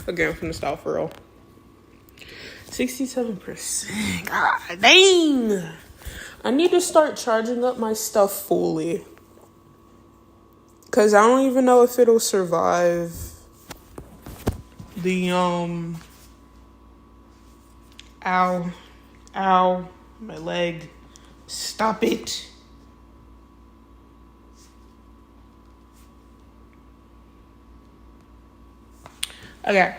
Okay, I'm finna stop for real. 67%. God dang. I need to start charging up my stuff fully. Cause I don't even know if it'll survive the ow, my leg. Stop it. Okay.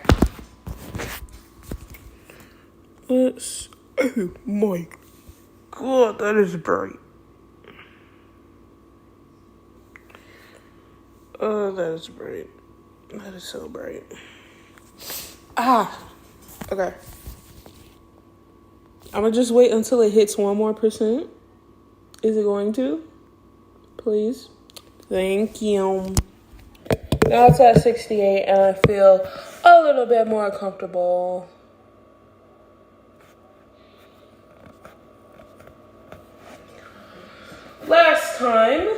Let's. Oh my god, that is bright. Oh, that is bright. That is so bright. Okay. I'm gonna just wait until it hits 1 more %. Is it going to? Please. Thank you. Now it's at 68 and I feel a little bit more comfortable. Last time,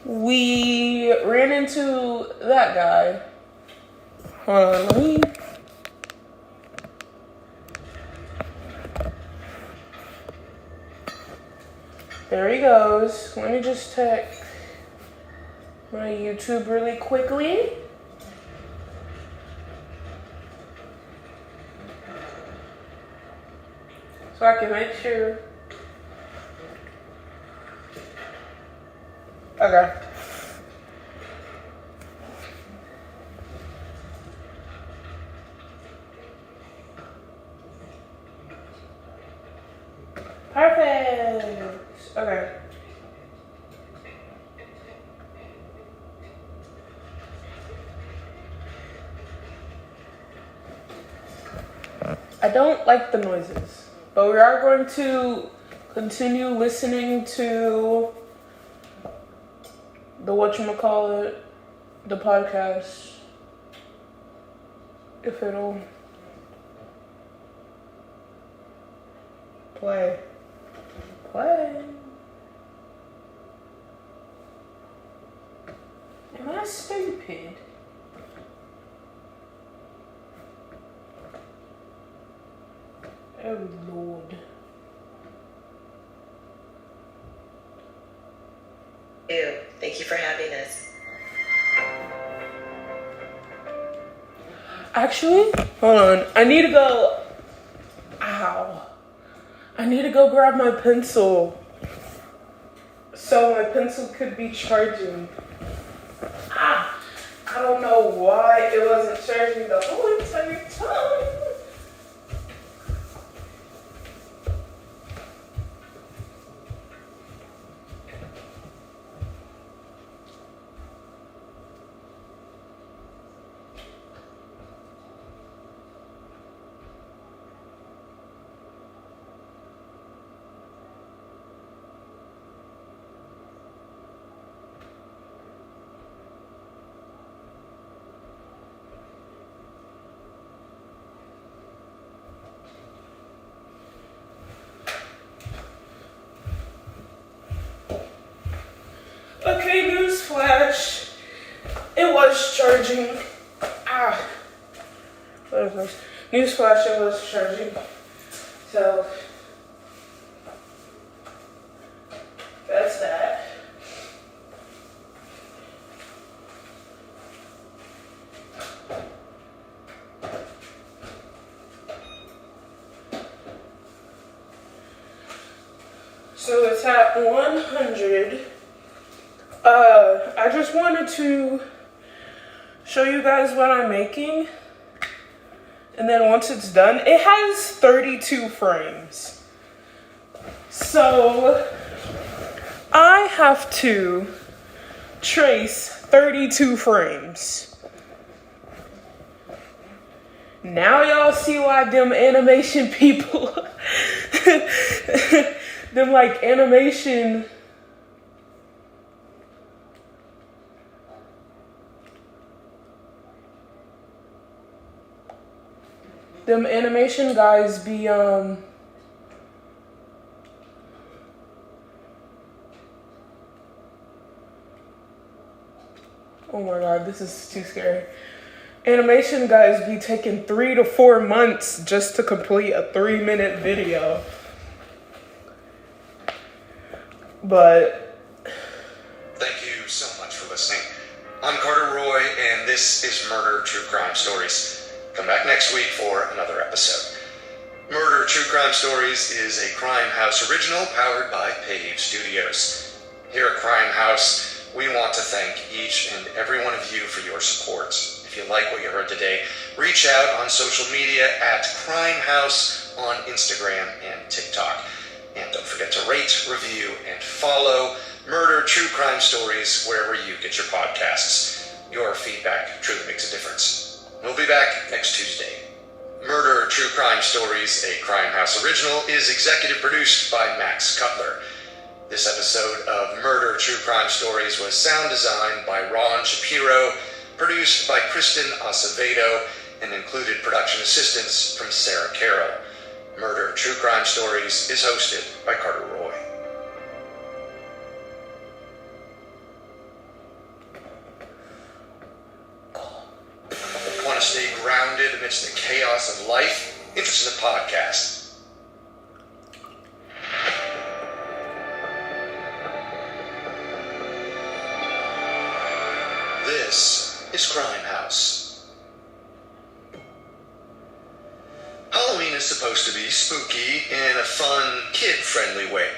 we ran into that guy. Hold on, let me... There he goes. Let me just check my YouTube really quickly. So I can make sure. Okay. Perfect. Okay. I don't like the noises, but we are going to continue listening to the whatchamacallit, the podcast, if it'll play. Am I stupid? Oh Lord. Thank you for having us. Actually, hold on. I need to go. Ow. I need to go grab my pencil. So my pencil could be charging. I don't know why it wasn't charging the whole entire time. Okay, newsflash. It was charging. What is this? Newsflash, it was charging. So, that's that. So it's at 100. I just wanted to show you guys what I'm making. And then once it's done, it has 32 frames. So I have to trace 32 frames. Now y'all see why them animation people, them like animation, them animation guys be Oh my god, this is too scary. Animation guys be taking 3 to 4 months just to complete a 3-minute video. But thank you so much for listening. I'm Carter Roy, and this is Murder True Crime Stories. Come back next week for another episode. Murder True Crime Stories is a Crime House original powered by Pave Studios. Here at Crime House, we want to thank each and every one of you for your support. If you like what you heard today, reach out on social media at Crime House on Instagram and TikTok. And don't forget to rate, review, and follow Murder True Crime Stories wherever you get your podcasts. Your feedback truly makes a difference. We'll be back next Tuesday. Murder True Crime Stories, a Crime House original, is executive produced by Max Cutler. This episode of Murder True Crime Stories was sound designed by Ron Shapiro, produced by Kristen Acevedo, and included production assistance from Sarah Carroll. Murder True Crime Stories is hosted by Carter Roy. Want to stay grounded amidst the chaos of life? Interested in a podcast? This is Crime House. Halloween is supposed to be spooky in a fun, kid-friendly way.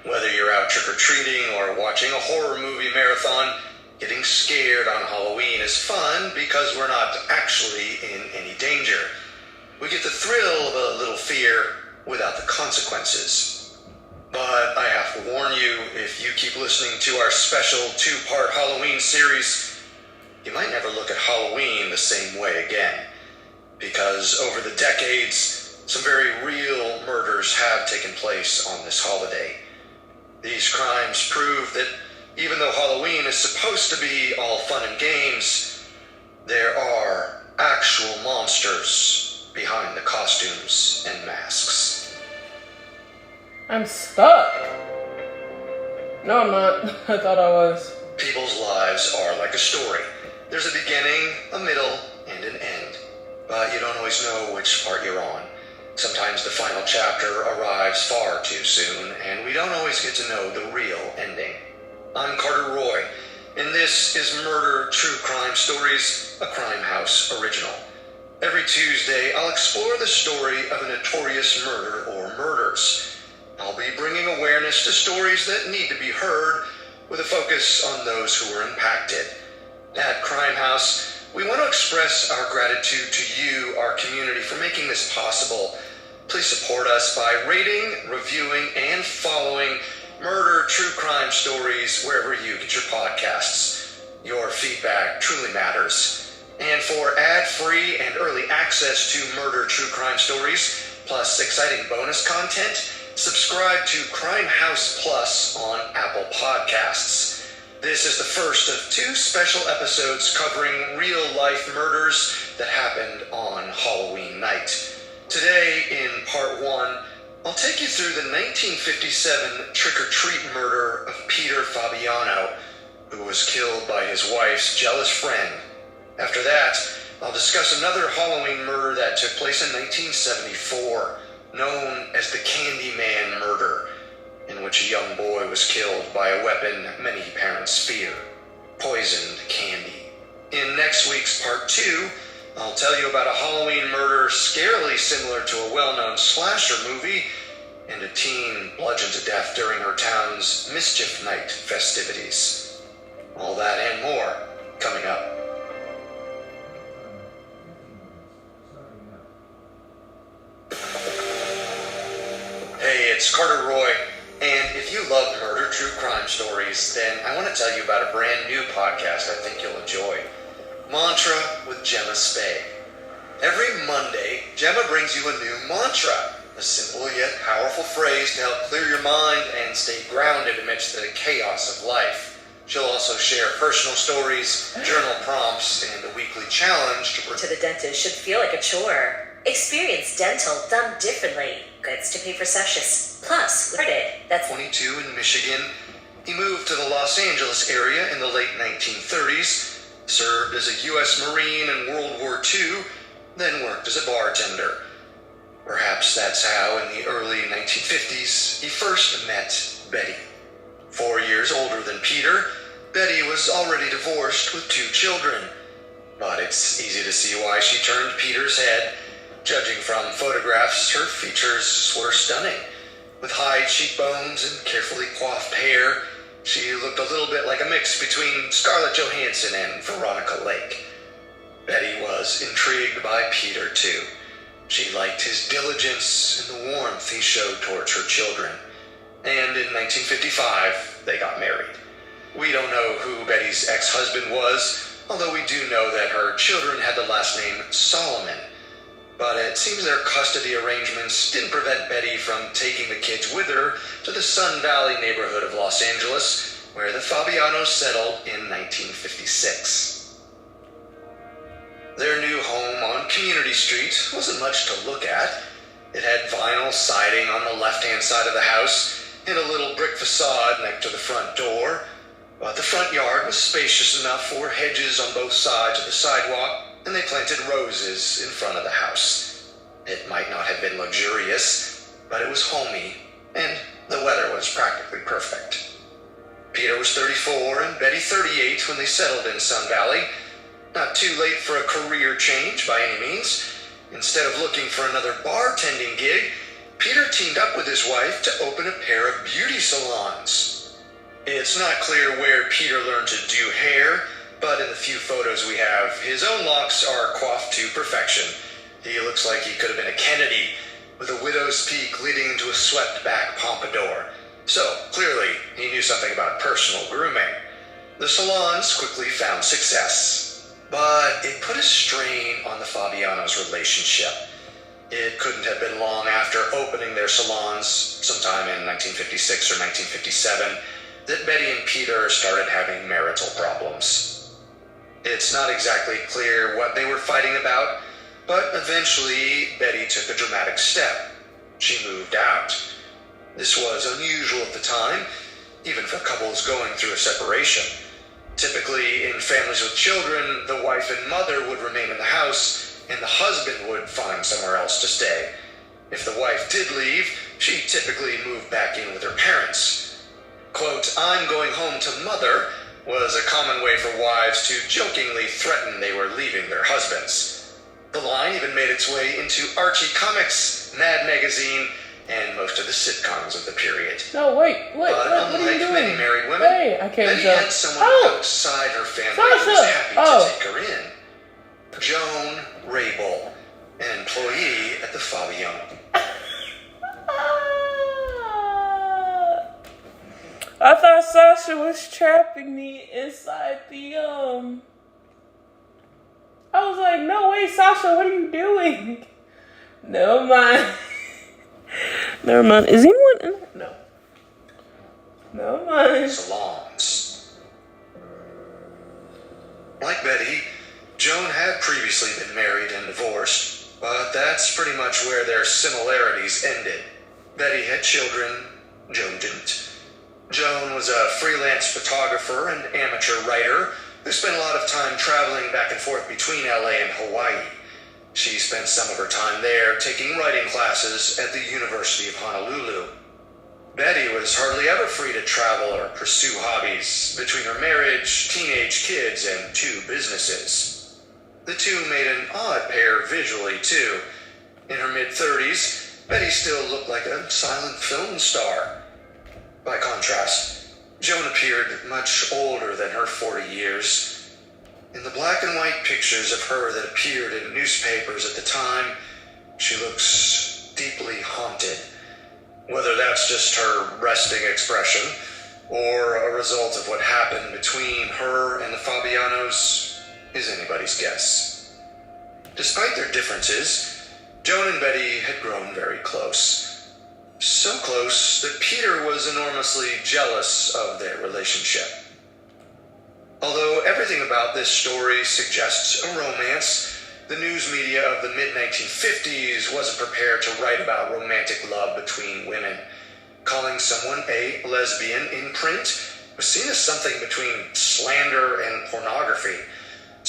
Whether you're out trick-or-treating or watching a horror movie marathon, getting scared on Halloween is fun because we're not actually in any danger. We get the thrill of a little fear without the consequences. But I have to warn you, if you keep listening to our special 2-part Halloween series, you might never look at Halloween the same way again. Because over the decades, some very real murders have taken place on this holiday. These crimes prove that even though Halloween is supposed to be all fun and games, there are actual monsters behind the costumes and masks. I'm stuck. No, I'm not. I thought I was. People's lives are like a story. There's a beginning, a middle, and an end. But you don't always know which part you're on. Sometimes the final chapter arrives far too soon, and we don't always get to know the real ending. I'm Carter Roy, and this is Murder True Crime Stories, a Crime House original. Every Tuesday, I'll explore the story of a notorious murder or murders. I'll be bringing awareness to stories that need to be heard, with a focus on those who were impacted. At Crime House, we want to express our gratitude to you, our community, for making this possible. Please support us by rating, reviewing, and following Murder True Crime Stories wherever you get your podcasts. Your feedback truly matters. And for ad-free and early access to Murder True Crime Stories, plus exciting bonus content, subscribe to Crime House Plus on Apple Podcasts. This is the first of 2 special episodes covering real-life murders that happened on Halloween night. Today, in part 1, I'll take you through the 1957 trick-or-treat murder of Peter Fabiano, who was killed by his wife's jealous friend. After that, I'll discuss another Halloween murder that took place in 1974, known as the Candyman murder, in which a young boy was killed by a weapon many parents fear: poisoned candy. In next week's part 2, I'll tell you about a Halloween murder scarily similar to a well-known slasher movie, and a teen bludgeoned to death during her town's Mischief Night festivities. All that and more coming up. Hey, it's Carter Roy. And if you love Murder True Crime Stories, then I want to tell you about a brand new podcast I think you'll enjoy. Mantra with Gemma Spey. Every Monday, Gemma brings you a new mantra, a simple yet powerful phrase to help clear your mind and stay grounded amidst the chaos of life. She'll also share personal stories, journal prompts, and a weekly challenge To the dentist should feel like a chore. Experience dental done differently. Goods to pay for sessions. Plus, that's 22 in Michigan. He moved to the Los Angeles area in the late 1930s, served as a U.S. Marine in World War II, then worked as a bartender. Perhaps that's how, in the early 1950s, he first met Betty. 4 years older than Peter, Betty was already divorced with 2 children. But it's easy to see why she turned Peter's head. Judging from photographs, her features were stunning. With high cheekbones and carefully coiffed hair, she looked a little bit like a mix between Scarlett Johansson and Veronica Lake. Betty was intrigued by Peter, too. She liked his diligence and the warmth he showed towards her children. And in 1955, they got married. We don't know who Betty's ex-husband was, although we do know that her children had the last name Solomon. But it seems their custody arrangements didn't prevent Betty from taking the kids with her to the Sun Valley neighborhood of Los Angeles, where the Fabianos settled in 1956. Their new home on Community Street wasn't much to look at. It had vinyl siding on the left-hand side of the house and a little brick facade next to the front door. But the front yard was spacious enough for hedges on both sides of the sidewalk, and they planted roses in front of the house. It might not have been luxurious, but it was homey, and the weather was practically perfect. Peter was 34 and Betty 38 when they settled in Sun Valley. Not too late for a career change by any means. Instead of looking for another bartending gig, Peter teamed up with his wife to open a pair of beauty salons. It's not clear where Peter learned to do hair, but in the few photos we have, his own locks are coiffed to perfection. He looks like he could have been a Kennedy, with a widow's peak leading into a swept-back pompadour. So, clearly, he knew something about personal grooming. The salons quickly found success, but it put a strain on the Fabianos' relationship. It couldn't have been long after opening their salons, sometime in 1956 or 1957, that Betty and Peter started having marital problems. It's not exactly clear what they were fighting about, but eventually Betty took a dramatic step. She moved out. This was unusual at the time, even for couples going through a separation. Typically, in families with children, the wife and mother would remain in the house, and the husband would find somewhere else to stay. If the wife did leave, she typically moved back in with her parents. Quote, "I'm going home to mother," was a common way for wives to jokingly threaten they were leaving their husbands. The line even made its way into Archie Comics, Mad Magazine, and most of the sitcoms of the period. No, wait, what are you unlike doing? many married women, Hey, I can't Betty jump. had someone outside her family who was Sasha! happy Oh. to take her in. Joan Rabel, an employee at the Fabiano. I thought Sasha was trapping me inside the I was like, no way, Sasha, what are you doing? Never mind. Never mind. Is anyone in there? No. Never mind. Salons. Like Betty, Joan had previously been married and divorced, but that's pretty much where their similarities ended. Betty had children, Joan didn't. Joan was a freelance photographer and amateur writer who spent a lot of time traveling back and forth between LA and Hawaii. She spent some of her time there taking writing classes at the University of Honolulu. Betty was hardly ever free to travel or pursue hobbies between her marriage, teenage kids, and 2 businesses. The two made an odd pair visually, too. In her mid-30s, Betty still looked like a silent film star. By contrast, Joan appeared much older than her 40 years. In the black and white pictures of her that appeared in newspapers at the time, she looks deeply haunted. Whether that's just her resting expression, or a result of what happened between her and the Fabianos, is anybody's guess. Despite their differences, Joan and Betty had grown very close. So close that Peter was enormously jealous of their relationship. Although everything about this story suggests a romance, the news media of the mid-1950s wasn't prepared to write about romantic love between women. Calling someone a lesbian in print was seen as something between slander and pornography.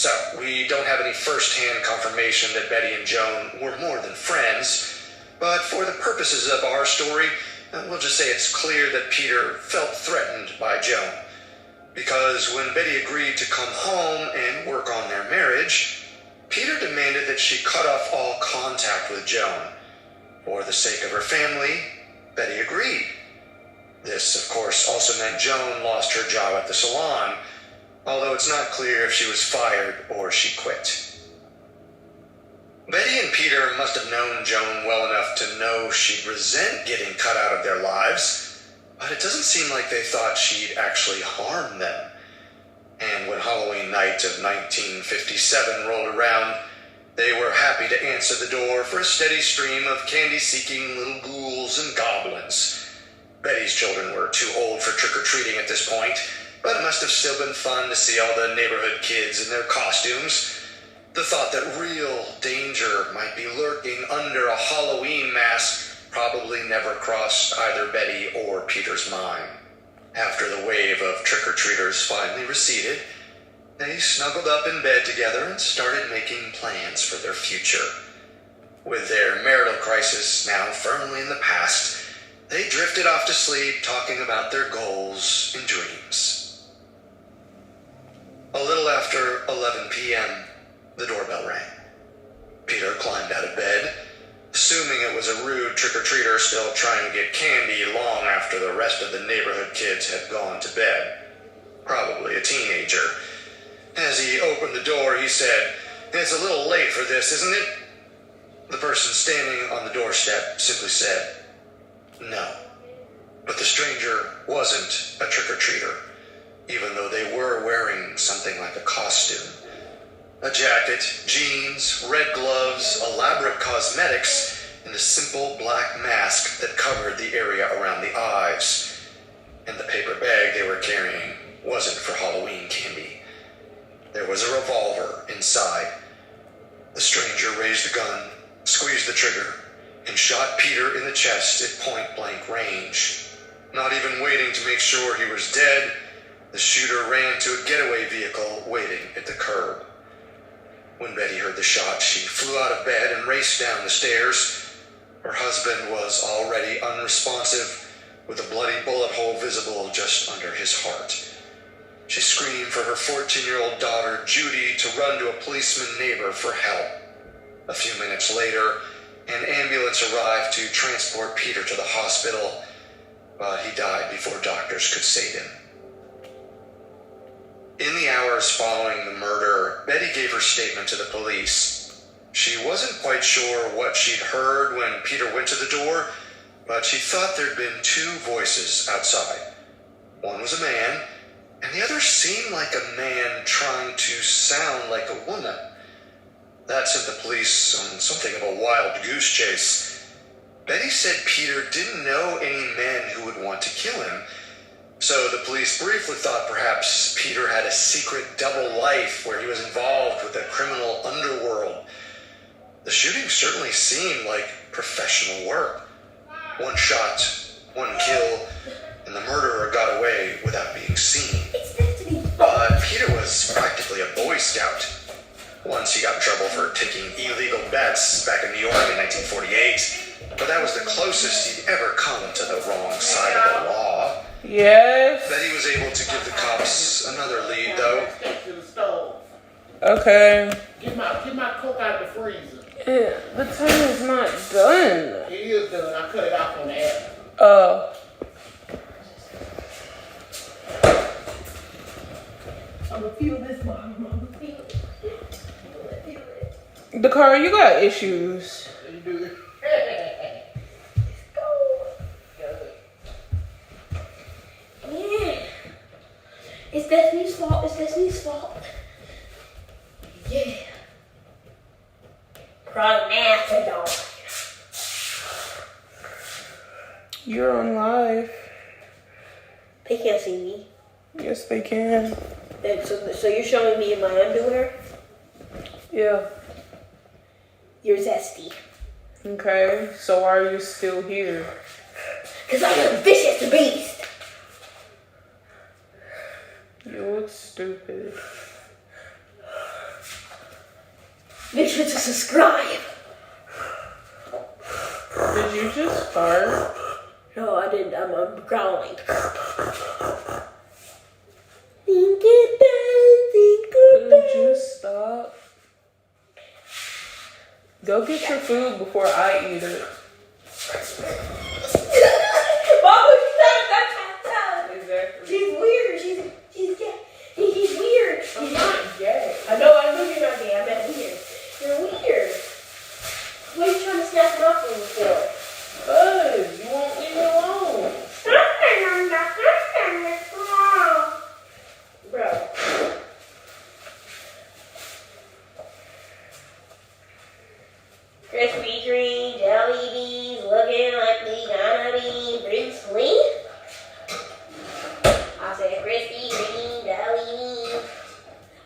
So, we don't have any first-hand confirmation that Betty and Joan were more than friends, but for the purposes of our story, we'll just say it's clear that Peter felt threatened by Joan. Because when Betty agreed to come home and work on their marriage, Peter demanded that she cut off all contact with Joan. For the sake of her family, Betty agreed. This, of course, also meant Joan lost her job at the salon, although it's not clear if she was fired or she quit. Betty and Peter must have known Joan well enough to know she'd resent getting cut out of their lives, but it doesn't seem like they thought she'd actually harm them. And when Halloween night of 1957 rolled around, they were happy to answer the door for a steady stream of candy-seeking little ghouls and goblins. Betty's children were too old for trick-or-treating at this point, but it must have still been fun to see all the neighborhood kids in their costumes. The thought that real danger might be lurking under a Halloween mask probably never crossed either Betty or Peter's mind. After the wave of trick-or-treaters finally receded, they snuggled up in bed together and started making plans for their future. With their marital crisis now firmly in the past, they drifted off to sleep talking about their goals and dreams. A little after 11 p.m., the doorbell rang. Peter climbed out of bed, assuming it was a rude trick-or-treater still trying to get candy long after the rest of the neighborhood kids had gone to bed. Probably a teenager. As he opened the door, he said, "It's a little late for this, isn't it?" The person standing on the doorstep simply said, "No." But the stranger wasn't a trick-or-treater, even though they were wearing something like a costume. A jacket, jeans, red gloves, elaborate cosmetics, and a simple black mask that covered the area around the eyes. And the paper bag they were carrying wasn't for Halloween candy. There was a revolver inside. The stranger raised the gun, squeezed the trigger, and shot Peter in the chest at point-blank range. Not even waiting to make sure he was dead, the shooter ran to a getaway vehicle waiting at the curb. When Betty heard the shot, she flew out of bed and raced down the stairs. Her husband was already unresponsive, with a bloody bullet hole visible just under his heart. She screamed for her 14-year-old daughter, Judy, to run to a policeman neighbor for help. A few minutes later, an ambulance arrived to transport Peter to the hospital, but he died before doctors could save him. In the hours following the murder, Betty gave her statement to the police. She wasn't quite sure what she'd heard when Peter went to the door, but she thought there'd been two voices outside. One was a man, and the other seemed like a man trying to sound like a woman. That sent the police on something of a wild goose chase. Betty said Peter didn't know any men who would want to kill him, so the police briefly thought perhaps Peter had a secret double life where he was involved with the criminal underworld. The shooting certainly seemed like professional work. One shot, one kill, and the murderer got away without being seen. But Peter was practically a Boy Scout. Once he got in trouble for taking illegal bets back in New York in 1948, but that was the closest he'd ever come to the wrong side of the law. Yes. Betty was able to give the cops another lead, though. Okay. Get my Coke out of the freezer. Yeah, the time is not done. It is done. I cut it off on the app. Oh. I'm gonna feel this, Mom. I'm gonna feel it. Feel it. Dakar, you got issues. You do it. Yeah. It's Destiny's fault. It's Destiny's fault. Yeah. Pronounce dog. You're on live. They can't see me. Yes, they can. So you're showing me in my underwear? Yeah. You're zesty. Okay, so why are you still here? Because I'm a vicious beast. You look stupid. Make sure to subscribe. Did you just fart? No, I didn't. I'm growling. Think it down, think it Could you stop? Go get your food before I eat it. Mama, she's not that time. Exactly. She's weird. She's gay. She's weird. I'm not gay. I know you're not gay. I meant weird. You're weird. What are you trying to snap it off on me for? Buzz, you won't leave me alone. Bro. Krispy Kreme jelly beans looking like we gonna be Bruce Lee. I said Krispy Kreme jelly beans.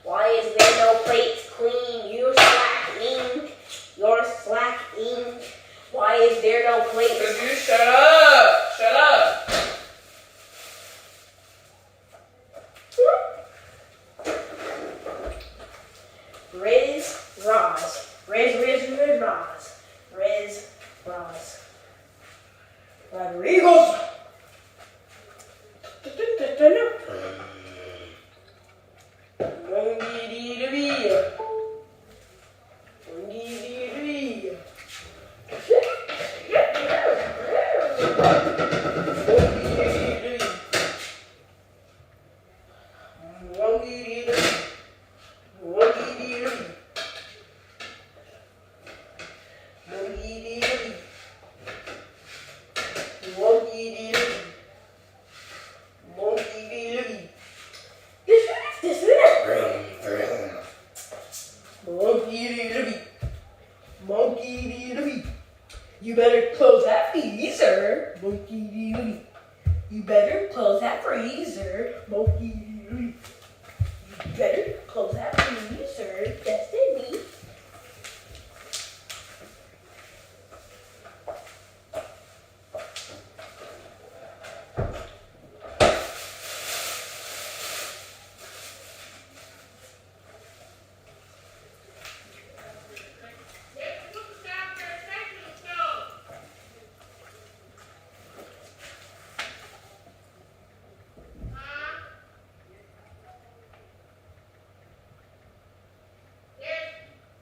Why is there no plates clean? You're slacking. You're slacking. Why is there no plates? Could you shut up? Shut up. Riz Roz. Riz Roz. Riz Roz. Rodriguez. You better close that freezer. You better close that freezer. You better close that freezer. Destiny.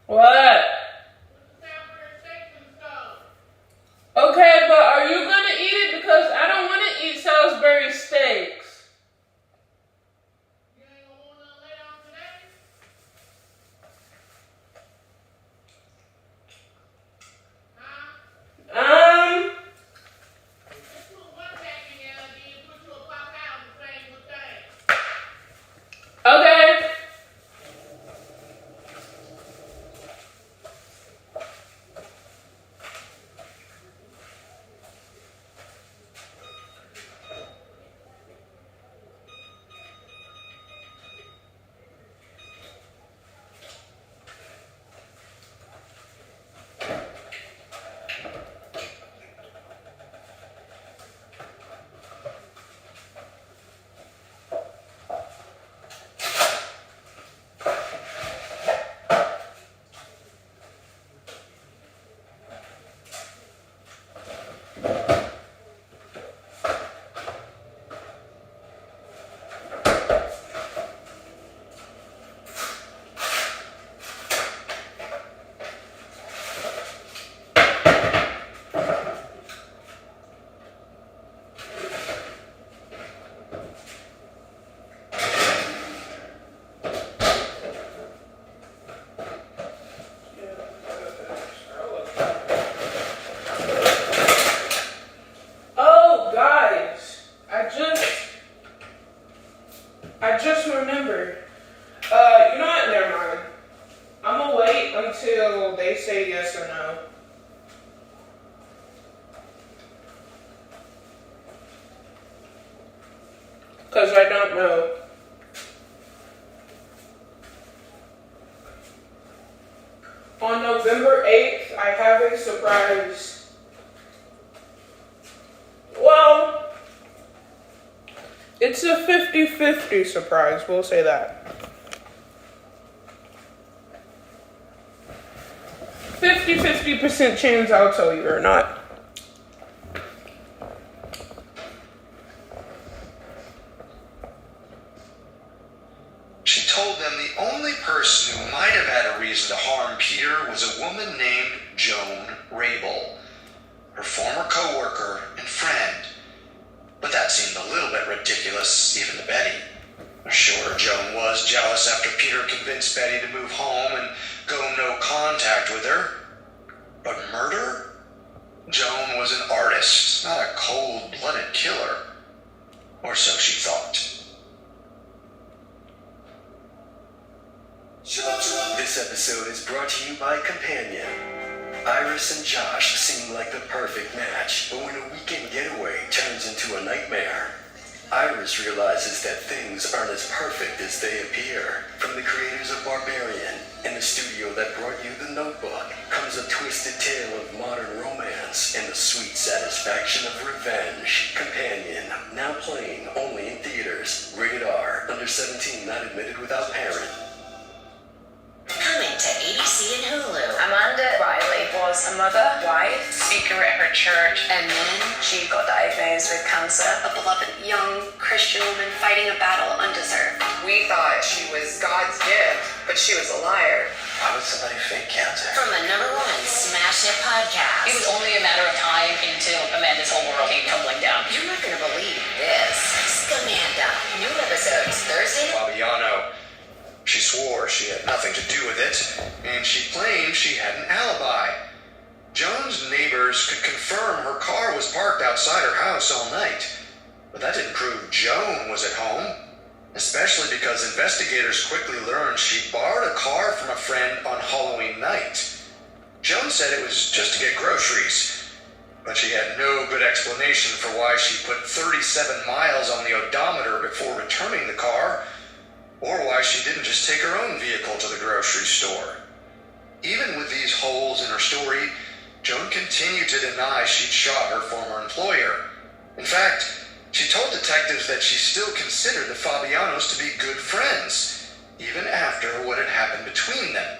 What? Okay, but are you gonna eat it? Because I don't want to eat Salisbury steaks. Okay. Oh, guys, I just remembered. You know what? Never mind. I'm gonna wait until they say yes or no. Because I don't know. On November 8th, I have a surprise. Well, it's a 50-50 surprise, we'll say that. 50% chance I'll tell you or not. She told them the only person who might have had a reason to harm Peter was a woman named Joan Rabel, her former co-worker and friend. But that seemed a little bit ridiculous, even to Betty. Sure, Joan was jealous after Peter convinced Betty to move home and go no contact with her. But murder? Joan was an artist, not a cold-blooded killer. Or so she thought. This episode is brought to you by Companion. Iris and Josh seem like the perfect match, but when a weekend getaway turns into a nightmare, Iris realizes that things aren't as perfect as they appear. From the creators of Barbarian and the studio that brought you The Notebook comes a twisted tale of modern romance and the sweet satisfaction of revenge. Companion, now playing only in theaters. Rated R, under 17, not admitted without parent. Coming to ABC and Hulu. Amanda Riley was a mother, wife, speaker at her church, and then she got diagnosed with cancer. A beloved young Christian woman fighting a battle undeserved. We thought she was God's gift, but she was a liar. Why would somebody fake cancer? From the #1 smash hit podcast. It was only a matter of time until Amanda's whole world came tumbling down. You're not gonna believe this. Scamanda. New episodes Thursday. Fabiano. She swore she had nothing to do with it, and she claimed she had an alibi. Joan's neighbors could confirm her car was parked outside her house all night, but that didn't prove Joan was at home, especially because investigators quickly learned she borrowed a car from a friend on Halloween night. Joan said it was just to get groceries, but she had no good explanation for why she put 37 miles on the odometer before returning the car, or why she didn't just take her own vehicle to the grocery store. Even with these holes in her story, Joan continued to deny she'd shot her former employer. In fact, she told detectives that she still considered the Fabianos to be good friends, even after what had happened between them.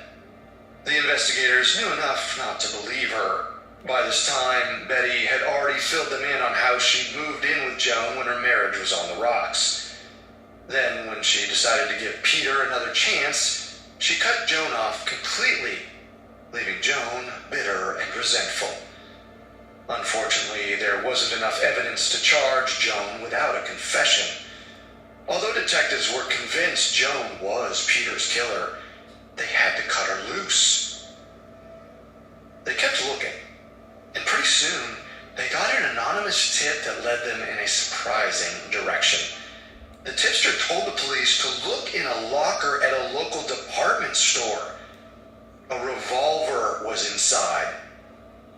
The investigators knew enough not to believe her. By this time, Betty had already filled them in on how she'd moved in with Joan when her marriage was on the rocks. Then, when she decided to give Peter another chance, she cut Joan off completely, leaving Joan bitter and resentful. Unfortunately, there wasn't enough evidence to charge Joan without a confession. Although detectives were convinced Joan was Peter's killer, they had to cut her loose. They kept looking, and pretty soon, they got an anonymous tip that led them in a surprising direction. The tipster told the police to look in a locker at a local department store. A revolver was inside.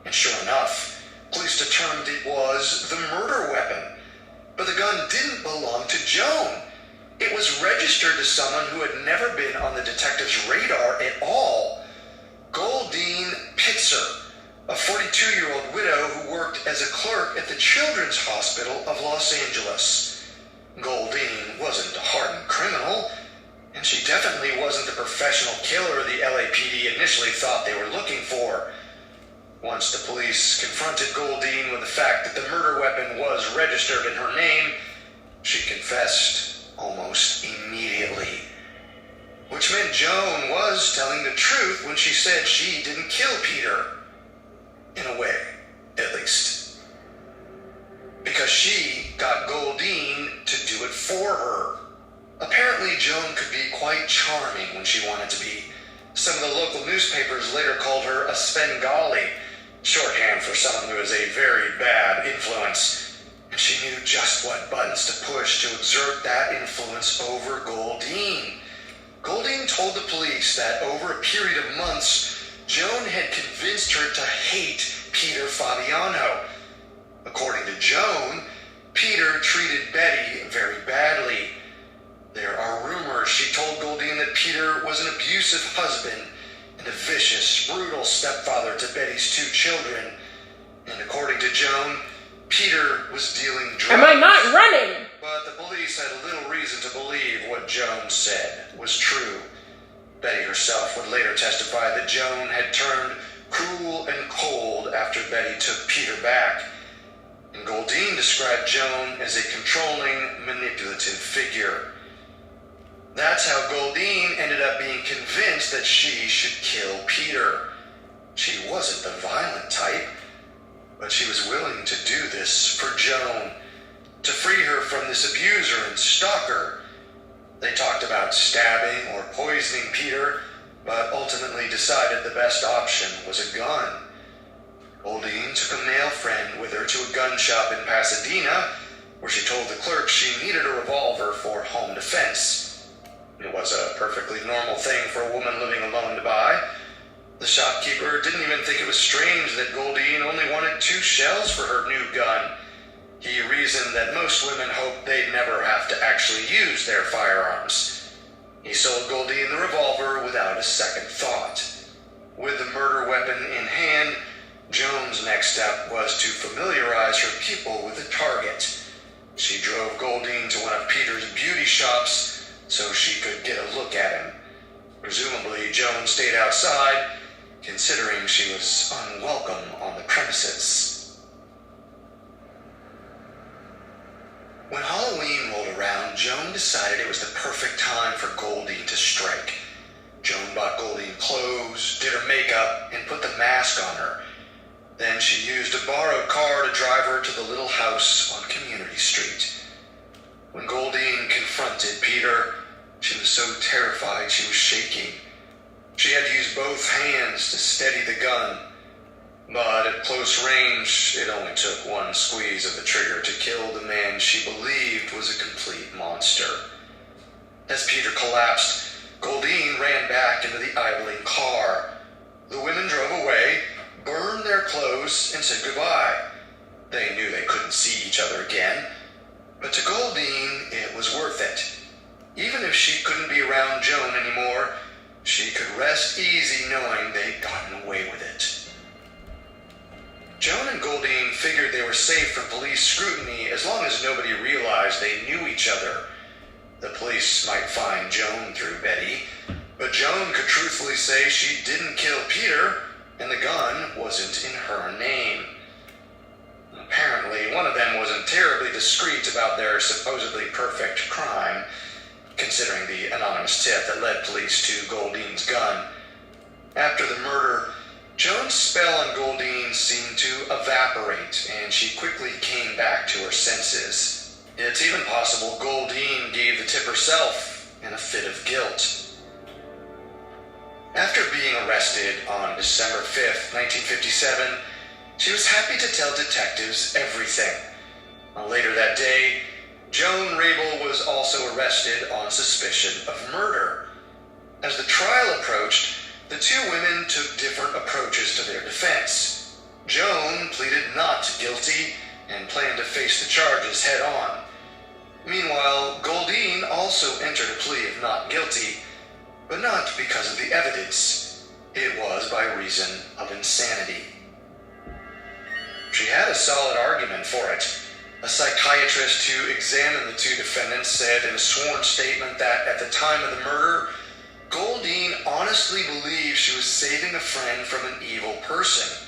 And sure enough, police determined it was the murder weapon. But the gun didn't belong to Joan. It was registered to someone who had never been on the detective's radar at all. Goldine Pitzer, a 42-year-old widow who worked as a clerk at the Children's Hospital of Los Angeles. Goldine wasn't a hardened criminal, and she definitely wasn't the professional killer the LAPD initially thought they were looking for. Once the police confronted Goldine with the fact that the murder weapon was registered in her name, she confessed almost immediately. Which meant Joan was telling the truth when she said she didn't kill Peter. In a way, at least. Because she got Goldine to do it for her. Apparently, Joan could be quite charming when she wanted to be. Some of the local newspapers later called her a Svengali, shorthand for someone who is a very bad influence. And she knew just what buttons to push to exert that influence over Goldine. Goldine told the police that over a period of months, Joan had convinced her to hate Peter Fabiano. According to Joan, Peter treated Betty very badly. There are rumors she told Goldine that Peter was an abusive husband and a vicious, brutal stepfather to Betty's 2 children. And according to Joan, Peter was dealing drugs. Am I not running? But the police had little reason to believe what Joan said was true. Betty herself would later testify that Joan had turned cruel and cold after Betty took Peter back, and Goldine described Joan as a controlling, manipulative figure. That's how Goldine ended up being convinced that she should kill Peter. She wasn't the violent type, but she was willing to do this for Joan, to free her from this abuser and stalker. They talked about stabbing or poisoning Peter, but ultimately decided the best option was a gun. Goldine took a male friend with her to a gun shop in Pasadena, where she told the clerk she needed a revolver for home defense. It was a perfectly normal thing for a woman living alone to buy. The shopkeeper didn't even think it was strange that Goldine only wanted 2 shells for her new gun. He reasoned that most women hoped they'd never have to actually use their firearms. He sold Goldine the revolver without a second thought. With the murder weapon in hand, Joan's next step was to familiarize her pupil with the target. She drove Goldine to one of Peter's beauty shops so she could get a look at him. Presumably, Joan stayed outside, considering she was unwelcome on the premises. When Halloween rolled around, Joan decided it was the perfect time for Goldine to strike. Joan bought Goldine clothes, did her makeup, and put the mask on her. Then she used a borrowed car to drive her to the little house on Community Street. When Goldine confronted Peter, she was so terrified she was shaking. She had to use both hands to steady the gun. But at close range, it only took one squeeze of the trigger to kill the man she believed was a complete monster. As Peter collapsed, Goldine ran back into the idling car. The women drove away, burned their clothes, and said goodbye. They knew they couldn't see each other again, but to Goldine, it was worth it. Even if she couldn't be around Joan anymore, she could rest easy knowing they'd gotten away with it. Joan and Goldine figured they were safe from police scrutiny as long as nobody realized they knew each other. The police might find Joan through Betty, but Joan could truthfully say she didn't kill Peter, and the gun wasn't in her name. Apparently, one of them wasn't terribly discreet about their supposedly perfect crime, considering the anonymous tip that led police to Goldine's gun. After the murder, Joan's spell on Goldine seemed to evaporate, and she quickly came back to her senses. It's even possible Goldine gave the tip herself in a fit of guilt. After being arrested on December 5th, 1957, she was happy to tell detectives everything. Later that day, Joan Rabel was also arrested on suspicion of murder. As the trial approached, the 2 women took different approaches to their defense. Joan pleaded not guilty and planned to face the charges head on. Meanwhile, Goldine also entered a plea of not guilty, but not because of the evidence. It was by reason of insanity. She had a solid argument for it. A psychiatrist who examined the 2 defendants said in a sworn statement that at the time of the murder, Goldine honestly believed she was saving a friend from an evil person.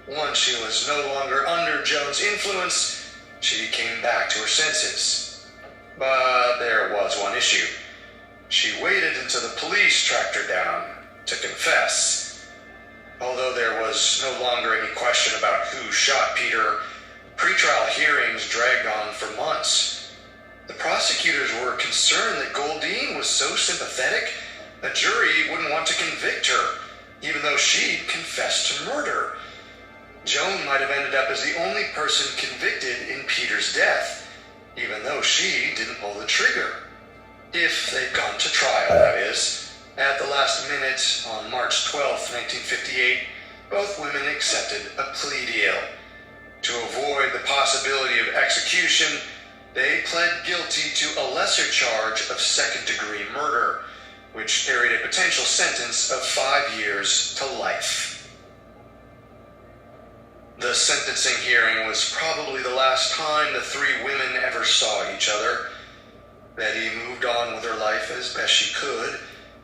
Once she was no longer under Joan's influence, she came back to her senses. But there was one issue. She waited until the police tracked her down to confess. Although there was no longer any question about who shot Peter, pretrial hearings dragged on for months. The prosecutors were concerned that Goldine was so sympathetic, a jury wouldn't want to convict her, even though she'd confessed to murder. Joan might have ended up as the only person convicted in Peter's death, even though she didn't pull the trigger. If they'd gone to trial, that is. At the last minute, on March 12, 1958, both women accepted a plea deal. To avoid the possibility of execution, they pled guilty to a lesser charge of second-degree murder, which carried a potential sentence of 5 years to life. The sentencing hearing was probably the last time the 3 women ever saw each other. Betty moved on with her life as best she could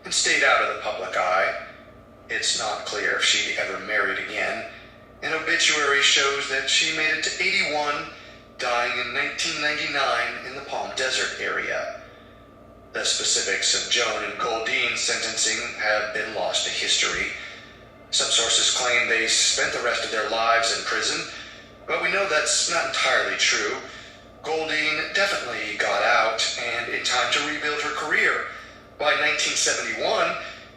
and stayed out of the public eye. It's not clear if she ever married again. An obituary shows that she made it to 81, dying in 1999 in the Palm Desert area. The specifics of Joan and Goldine's sentencing have been lost to history. Some sources claim they spent the rest of their lives in prison, but we know that's not entirely true. Goldine definitely got out, and in time to rebuild her career. By 1971,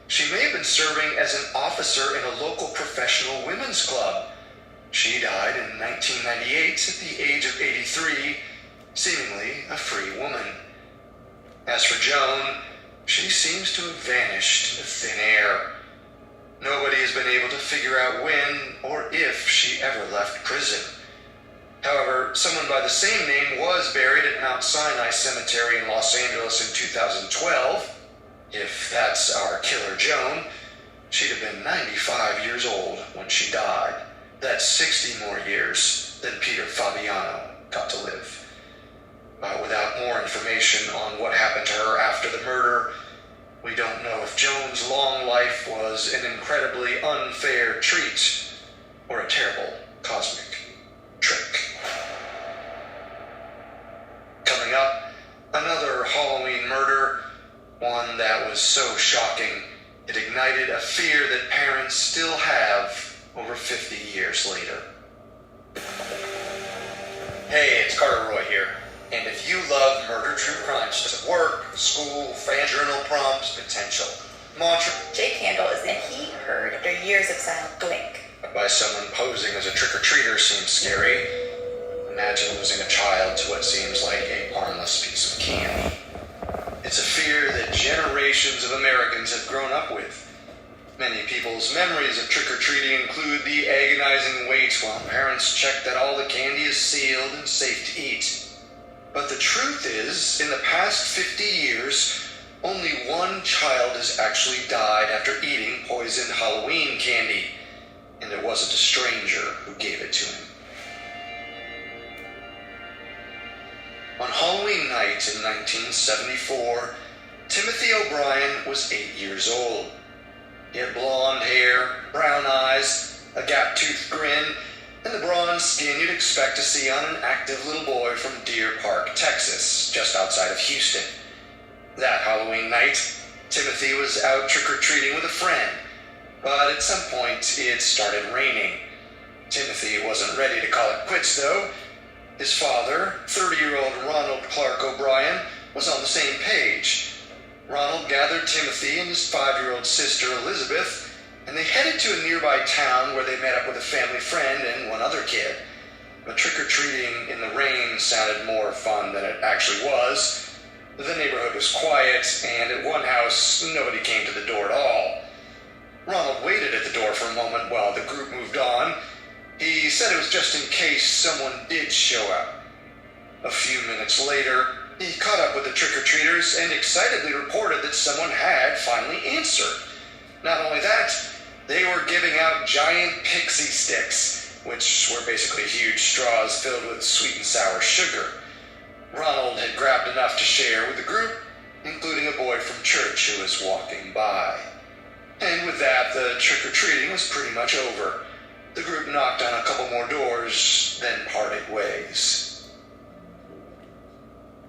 she may have been serving as an officer in a local professional women's club. She died in 1998 at the age of 83, seemingly a free woman. As for Joan, she seems to have vanished into thin air. Nobody has been able to figure out when or if she ever left prison. However, someone by the same name was buried at Mount Sinai Cemetery in Los Angeles in 2012. If that's our killer Joan, she'd have been 95 years old when she died. That's 60 more years than Peter Fabiano got to live. Without more information on what happened to her after the murder, we don't know if Joan's long life was an incredibly unfair treat or a terrible cosmic trick. Coming up, another Halloween murder, one that was so shocking it ignited a fear that parents still have over 50 years later. Hey, it's Carter Roy here. And if you love murder true crime stories at work, school, fan journal prompts, potential mantra Jake Handel is and he heard after years of silent blink. by someone posing as a trick-or-treater seems scary, imagine losing a child to what seems like a harmless piece of candy. It's a fear that generations of Americans have grown up with. Many people's memories of trick-or-treating include the agonizing wait while parents check that all the candy is sealed and safe to eat. But the truth is, in the past 50 years, only one child has actually died after eating poisoned Halloween candy, and it wasn't a stranger who gave it to him. On Halloween night in 1974, Timothy O'Brien was 8 years old. He had blonde hair, brown eyes, a gap-toothed grin, and the bronze skin you'd expect to see on an active little boy from Deer Park, Texas, just outside of Houston. That Halloween night, Timothy was out trick-or-treating with a friend, but at some point it started raining. Timothy wasn't ready to call it quits, though. His father, 30-year-old Ronald Clark O'Brien, was on the same page. Ronald gathered Timothy and his 5-year-old sister Elizabeth, and they headed to a nearby town where they met up with a family friend and one other kid. But trick-or-treating in the rain sounded more fun than it actually was. The neighborhood was quiet, and at one house, nobody came to the door at all. Ronald waited at the door for a moment while the group moved on. He said it was just in case someone did show up. A few minutes later, he caught up with the trick-or-treaters and excitedly reported that someone had finally answered. Not only that, they were giving out giant pixie sticks, which were basically huge straws filled with sweet and sour sugar. Ronald had grabbed enough to share with the group, including a boy from church who was walking by. And with that, the trick-or-treating was pretty much over. The group knocked on a couple more doors, then parted ways.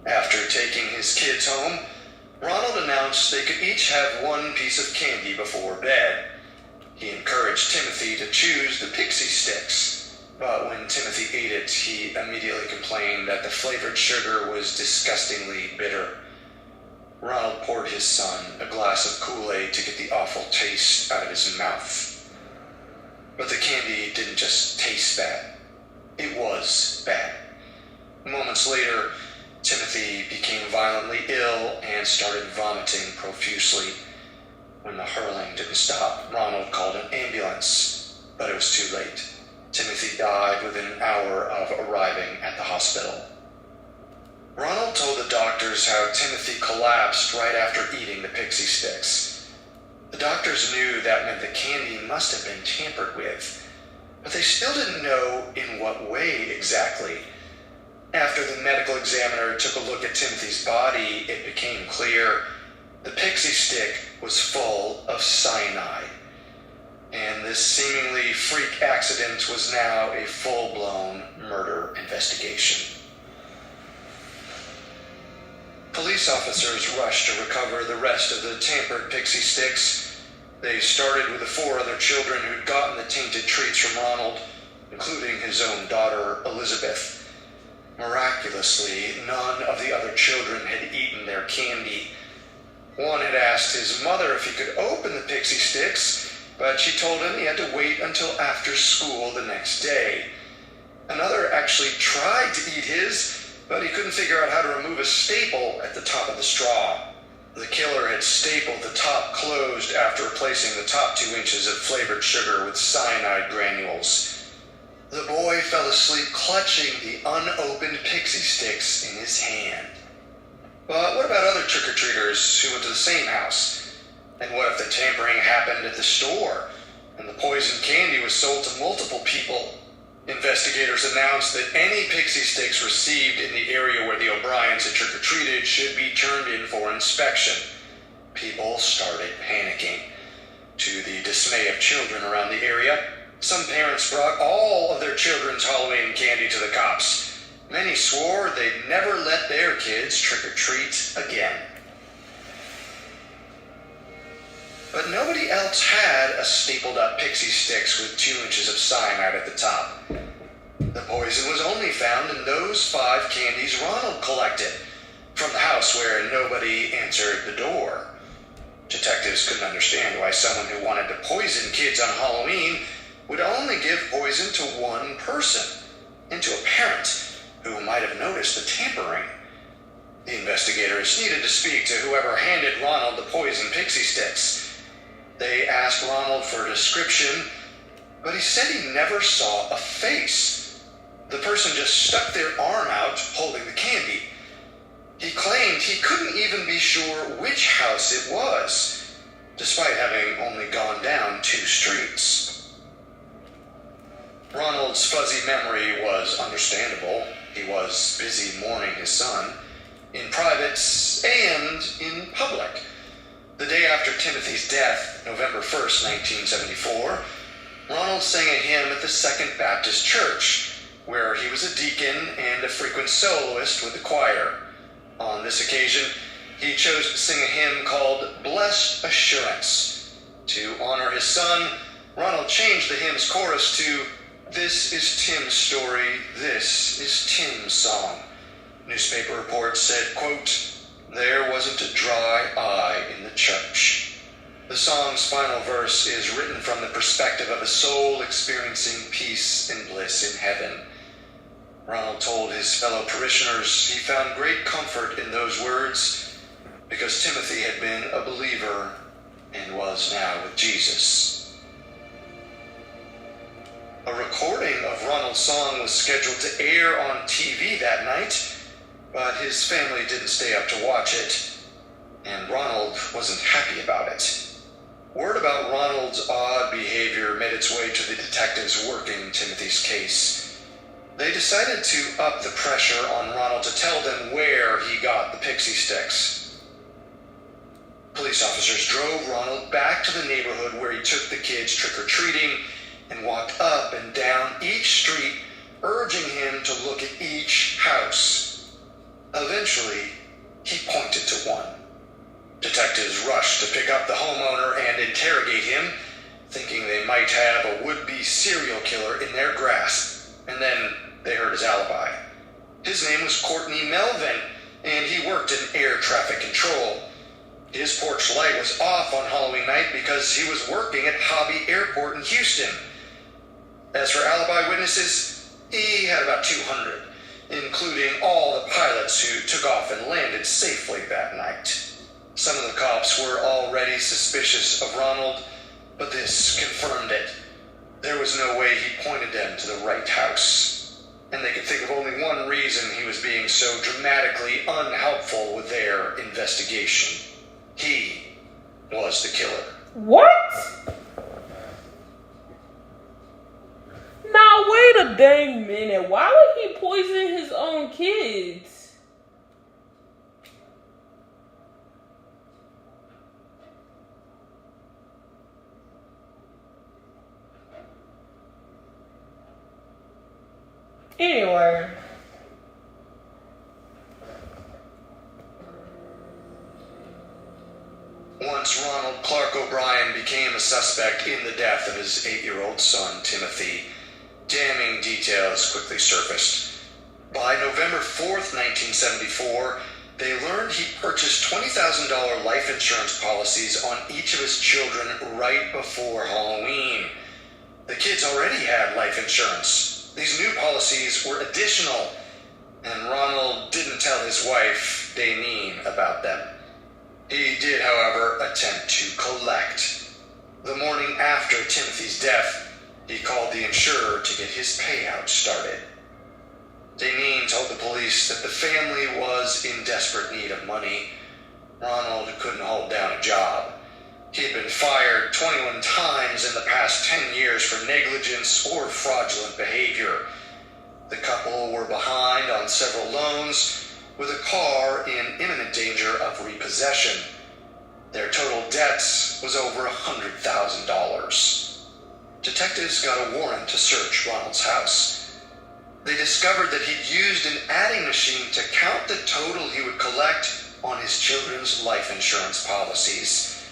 After taking his kids home, Ronald announced they could each have one piece of candy before bed. He encouraged Timothy to choose the pixie sticks, but when Timothy ate it, he immediately complained that the flavored sugar was disgustingly bitter. Ronald poured his son a glass of Kool-Aid to get the awful taste out of his mouth. But the candy didn't just taste bad. It was bad. Moments later, Timothy became violently ill and started vomiting profusely. When the hurling didn't stop, Ronald called an ambulance, but it was too late. Timothy died within an hour of arriving at the hospital. Ronald told the doctors how Timothy collapsed right after eating the pixie sticks. The doctors knew that meant the candy must have been tampered with, but they still didn't know in what way exactly. After the medical examiner took a look at Timothy's body, it became clear the pixie stick was full of cyanide. this seemingly freak accident was now a full-blown murder investigation. Police officers rushed to recover the rest of the tampered pixie sticks. They started with the 4 other children who'd gotten the tainted treats from Ronald, including his own daughter, Elizabeth. Miraculously, none of the other children had eaten their candy. One had asked his mother if he could open the pixie sticks, but she told him he had to wait until after school the next day. Another actually tried to eat his, but he couldn't figure out how to remove a staple at the top of the straw. The killer had stapled the top closed after replacing the top 2 inches of flavored sugar with cyanide granules. The boy fell asleep clutching the unopened pixie sticks in his hand. But what about other trick-or-treaters who went to the same house? And what if the tampering happened at the store, and the poisoned candy was sold to multiple people? Investigators announced that any pixie sticks received in the area where the O'Briens had trick-or-treated should be turned in for inspection. People started panicking. To the dismay of children around the area, some parents brought all of their children's Halloween candy to the cops. Many swore they'd never let their kids trick-or-treat again. But nobody else had a stapled-up pixie sticks with 2 inches of cyanide at the top. The poison was only found in those 5 candies Ronald collected from the house where nobody answered the door. Detectives couldn't understand why someone who wanted to poison kids on Halloween would only give poison to one person, and to a parent who might have noticed the tampering. The investigators needed to speak to whoever handed Ronald the poison pixie sticks. They asked Ronald for a description, but he said he never saw a face. The person just stuck their arm out holding the candy. He claimed he couldn't even be sure which house it was, despite having only gone down 2 streets. Ronald's fuzzy memory was understandable. He was busy mourning his son, in private and in public. The day after Timothy's death, November 1st, 1974, Ronald sang a hymn at the Second Baptist Church, where he was a deacon and a frequent soloist with the choir. On this occasion, he chose to sing a hymn called Blessed Assurance. To honor his son, Ronald changed the hymn's chorus to "This is Tim's story, this is Tim's song." Newspaper reports said, quote, "There wasn't a dry eye in the church." The song's final verse is written from the perspective of a soul experiencing peace and bliss in heaven. Ronald told his fellow parishioners he found great comfort in those words because Timothy had been a believer and was now with Jesus. A recording of Ronald's song was scheduled to air on TV that night, but his family didn't stay up to watch it, and Ronald wasn't happy about it. Word about Ronald's odd behavior made its way to the detectives working Timothy's case. They decided to up the pressure on Ronald to tell them where he got the pixie sticks. Police officers drove Ronald back to the neighborhood where he took the kids trick-or-treating and walked up and down each street, urging him to look at each house. Eventually, he pointed to one. Detectives rushed to pick up the homeowner and interrogate him, thinking they might have a would-be serial killer in their grasp, and then they heard his alibi. His name was Courtney Melvin, and he worked in air traffic control. His porch light was off on Halloween night because he was working at Hobby Airport in Houston. As for alibi witnesses, he had about 200, including all the pilots who took off and landed safely that night. Some of the cops were already suspicious of Ronald, but this confirmed it. There was no way he pointed them to the right house, and they could think of only one reason he was being so dramatically unhelpful with their investigation. He was the killer. What? Now wait a dang minute. Why would he poison his own kids? Anyway. Once Ronald Clark O'Brien became a suspect in the death of his 8-year-old son, Timothy, damning details quickly surfaced. By November 4th, 1974, they learned he purchased $20,000 life insurance policies on each of his children right before Halloween. The kids already had life insurance. These new policies were additional, and Ronald didn't tell his wife, Daineen, about them. He did, however, attempt to collect. The morning after Timothy's death, he called the insurer to get his payout started. Daineen told the police that the family was in desperate need of money. Ronald couldn't hold down a job. He had been fired 21 times in the past 10 years for negligence or fraudulent behavior. The couple were behind on several loans, with a car in imminent danger of repossession. Their total debts was over $100,000. Detectives got a warrant to search Ronald's house. They discovered that he'd used an adding machine to count the total he would collect on his children's life insurance policies.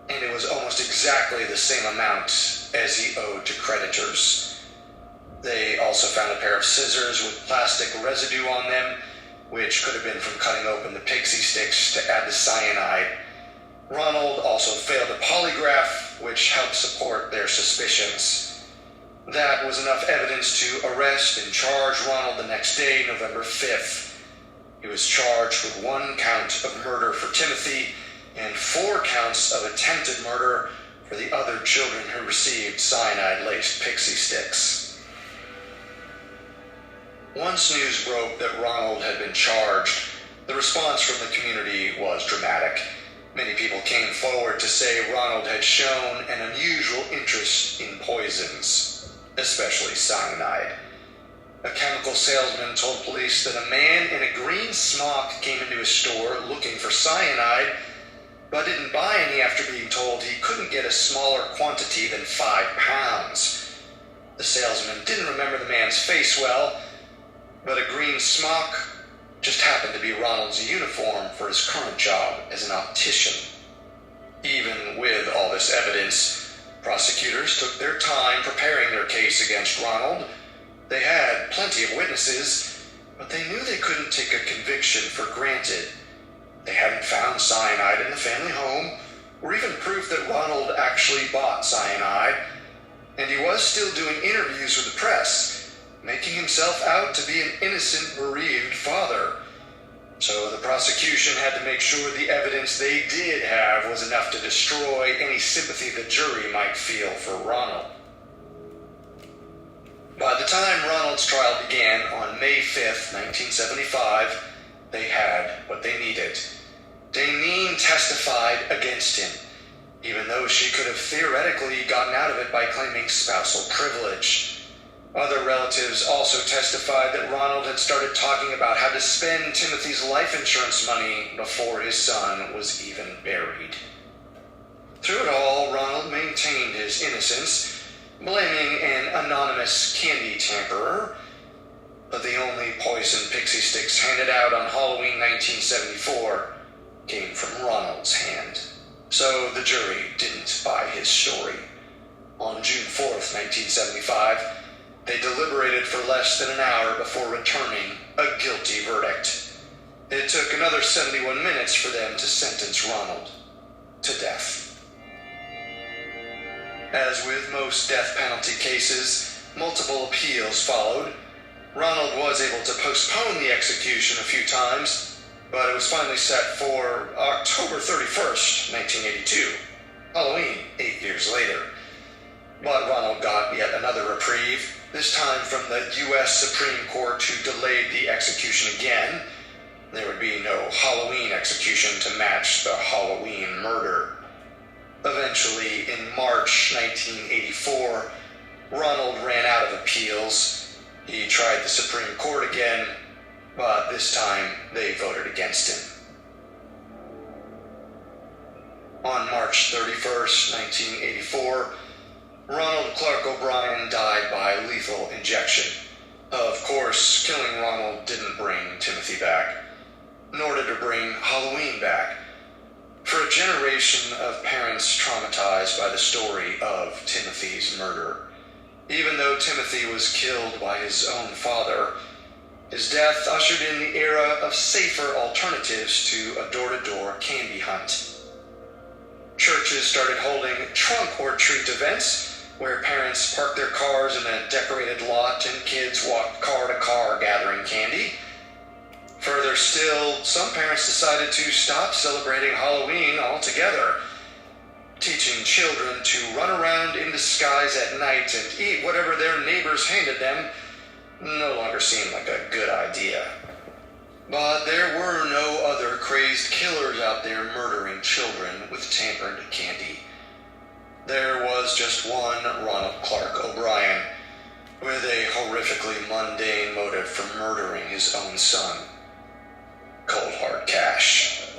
And it was almost exactly the same amount as he owed to creditors. They also found a pair of scissors with plastic residue on them, which could have been from cutting open the pixie sticks to add the cyanide. Ronald also failed a polygraph, which helped support their suspicions. That was enough evidence to arrest and charge Ronald the next day, November 5th. He was charged with 1 count of murder for Timothy and 4 counts of attempted murder for the other children who received cyanide-laced pixie sticks. Once news broke that Ronald had been charged, the response from the community was dramatic. Many people came forward to say Ronald had shown an unusual interest in poisons, especially cyanide. A chemical salesman told police that a man in a green smock came into his store looking for cyanide, but didn't buy any after being told he couldn't get a smaller quantity than 5 pounds. The salesman didn't remember the man's face well, but a green smock just happened to be Ronald's uniform for his current job as an optician. Even with all this evidence, prosecutors took their time preparing their case against Ronald. They had plenty of witnesses, but they knew they couldn't take a conviction for granted. They hadn't found cyanide in the family home, or even proof that Ronald actually bought cyanide, and he was still doing interviews with the press, making himself out to be an innocent, bereaved father. So the prosecution had to make sure the evidence they did have was enough to destroy any sympathy the jury might feel for Ronald. By the time Ronald's trial began on May 5th, 1975, they had what they needed. Daineen testified against him, even though she could have theoretically gotten out of it by claiming spousal privilege. Other relatives also testified that Ronald had started talking about how to spend Timothy's life insurance money before his son was even buried. Through it all, Ronald maintained his innocence, blaming an anonymous candy tamperer, but the only poison pixie sticks handed out on Halloween 1974 came from Ronald's hand. So the jury didn't buy his story. On June 4th, 1975, they deliberated for less than an hour before returning a guilty verdict. It took another 71 minutes for them to sentence Ronald to death. As with most death penalty cases, multiple appeals followed. Ronald was able to postpone the execution a few times, but it was finally set for October 31st, 1982, Halloween 8 years later. But Ronald got yet another reprieve, this time from the U.S. Supreme Court, who delayed the execution again. There would be no Halloween execution to match the Halloween murder. Eventually, in March 1984, Ronald ran out of appeals. He tried the Supreme Court again, but this time they voted against him. On March 31st, 1984, Ronald Clark O'Brien died by lethal injection. Of course, killing Ronald didn't bring Timothy back, nor did it bring Halloween back. For a generation of parents traumatized by the story of Timothy's murder, even though Timothy was killed by his own father, his death ushered in the era of safer alternatives to a door-to-door candy hunt. Churches started holding trunk-or-treat events where parents parked their cars in a decorated lot and kids walked car to car gathering candy. Further still, some parents decided to stop celebrating Halloween altogether. Teaching children to run around in disguise at night and eat whatever their neighbors handed them no longer seemed like a good idea. But there were no other crazed killers out there murdering children with tampered candy. There was just one Ronald Clark O'Brien, with a horrifically mundane motive for murdering his own son. Cold hard cash.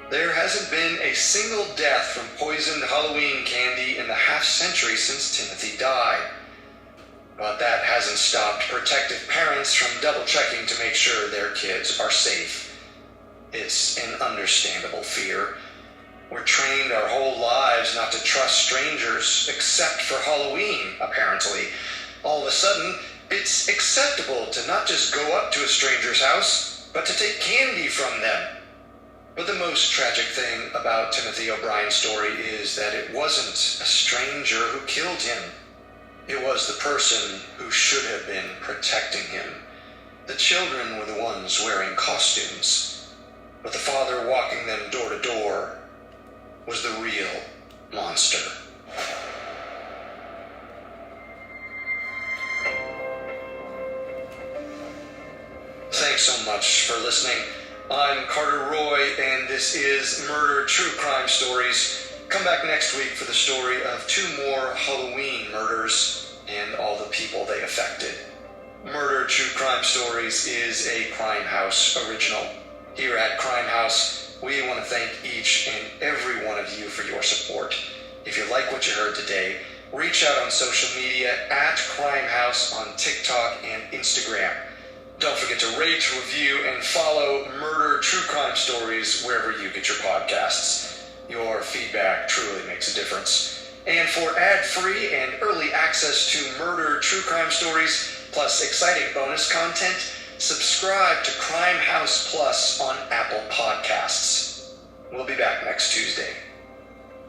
There hasn't been a single death from poisoned Halloween candy in the half-century since Timothy died. But that hasn't stopped protective parents from double-checking to make sure their kids are safe. It's an understandable fear. We're trained our whole lives not to trust strangers, except for Halloween, apparently. All of a sudden, it's acceptable to not just go up to a stranger's house, but to take candy from them. But the most tragic thing about Timothy O'Brien's story is that it wasn't a stranger who killed him. It was the person who should have been protecting him. The children were the ones wearing costumes, but the father walking them door to door was the real monster. Thanks so much for listening. I'm Carter Roy, and this is Murder True Crime Stories. Come back next week for the story of 2 more Halloween murders and all the people they affected. Murder True Crime Stories is a Crime House original. Here at Crime House, we want to thank each and every one of you for your support. If you like what you heard today, reach out on social media at Crime House on TikTok and Instagram. Don't forget to rate, review, and follow Murder True Crime Stories wherever you get your podcasts. Your feedback truly makes a difference. And for ad-free and early access to Murder True Crime Stories, plus exciting bonus content, subscribe to Crime House Plus on Apple Podcasts. We'll be back next Tuesday.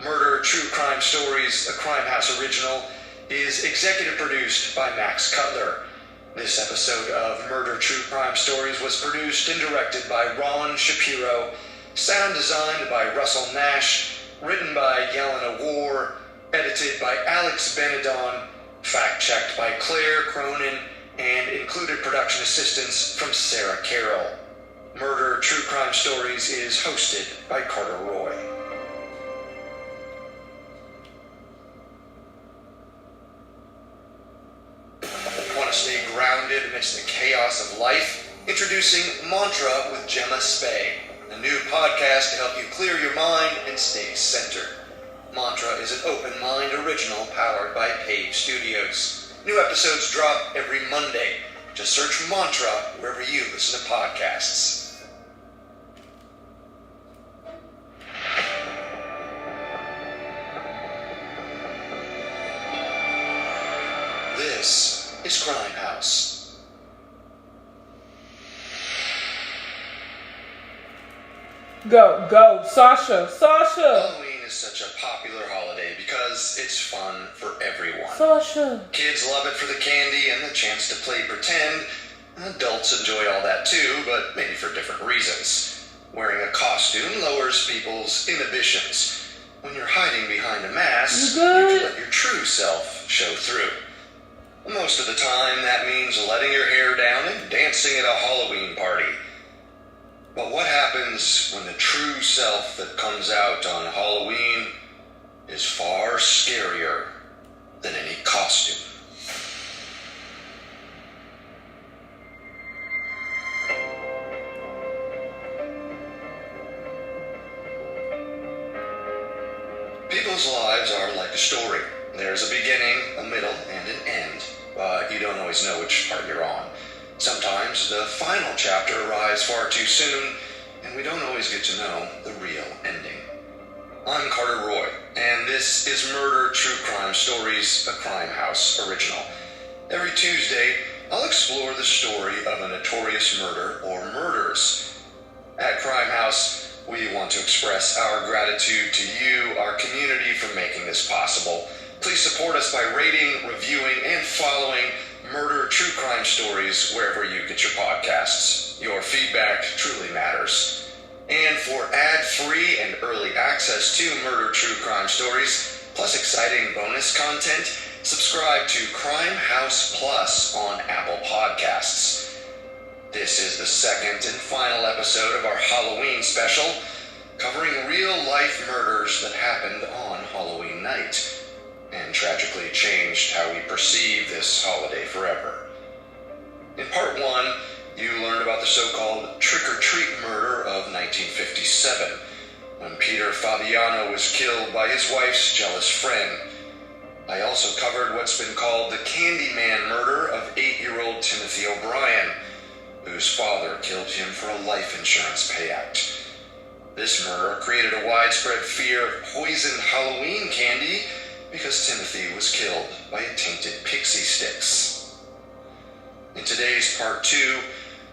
Murder True Crime Stories, a Crime House original, is executive produced by Max Cutler. This episode of Murder True Crime Stories was produced and directed by Ron Shapiro, sound designed by Russell Nash, written by Yelena War, edited by Alex Benedon, fact-checked by Claire Cronin, and included production assistance from Sarah Carroll. Murder True Crime Stories is hosted by Carter Roy. Want to stay grounded amidst the chaos of life? Introducing Mantra with Gemma Spey, a new podcast to help you clear your mind and stay centered. Mantra is an open mind original powered by Page Studios. New episodes drop every Monday. Just search Mantra wherever you listen to podcasts. This is Crime House. Go, Sasha. Halloween is such a popular holiday because it's fun for everyone. Sasha. Kids love it for the candy and the chance to play pretend. Adults enjoy all that too, but maybe for different reasons. Wearing a costume lowers people's inhibitions. When you're hiding behind a mask, you can let your true self show through. Most of the time, that means letting your hair down and dancing at a Halloween party. But what happens when the true self that comes out on Halloween is far scarier than any costume? People's lives are like a story. There's a beginning, a middle, and an end. but you don't always know which part you're on. Sometimes the final chapter arrives far too soon, and we don't always get to know the real ending. I'm Carter Roy, and this is Murder True Crime Stories, a Crime House original. Every Tuesday, I'll explore the story of a notorious murder or murders. At Crime House, we want to express our gratitude to you, our community, for making this possible. Please support us by rating, reviewing, and following Murder True Crime Stories wherever you get your podcasts. Your feedback truly matters. And for ad-free and early access to Murder True Crime Stories, plus exciting bonus content, subscribe to Crime House Plus on Apple Podcasts. This is the second and final episode of our Halloween special, covering real-life murders that happened on Halloween night, and tragically changed how we perceive this holiday forever. In part 1, you learned about the so-called trick-or-treat murder of 1957, when Peter Fabiano was killed by his wife's jealous friend. I also covered what's been called the Candyman murder of 8-year-old Timothy O'Brien, whose father killed him for a life insurance payout. This murder created a widespread fear of poisoned Halloween candy because Timothy was killed by a tainted pixie sticks. In today's part 2,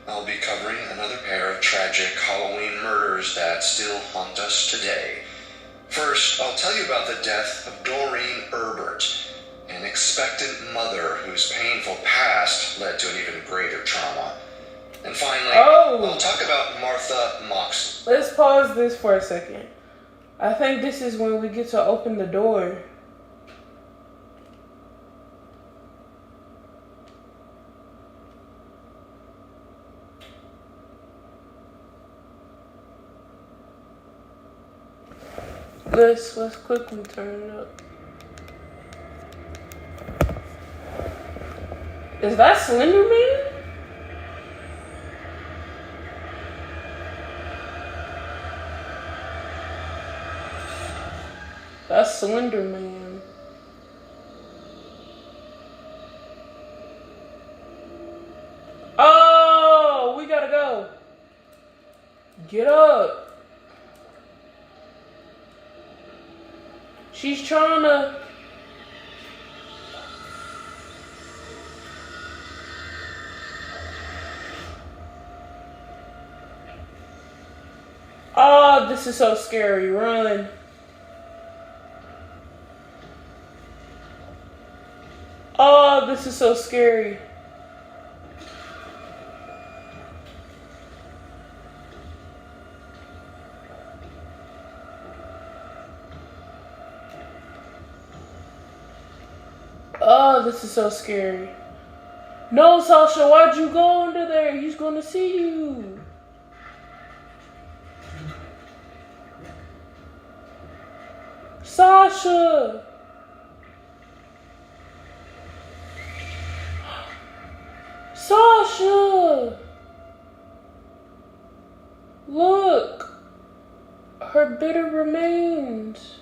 I'll be covering another pair of tragic Halloween murders that still haunt us today. First, I'll tell you about the death of Doreen Herbert, an expectant mother whose painful past led to an even greater trauma. And finally, I'll talk about Martha Moxley. Let's pause this for a second. I think this is when we get to open the door. Let's quickly turn it up. Is that Slender Man? That's Slender Man. Oh, we gotta go. Get up. She's trying to... Oh, this is so scary. Run. Oh, this is so scary. Oh, this is so scary. No, Sasha, why'd you go under there? He's gonna see you. Sasha! Sasha! Look! Her bitter remains.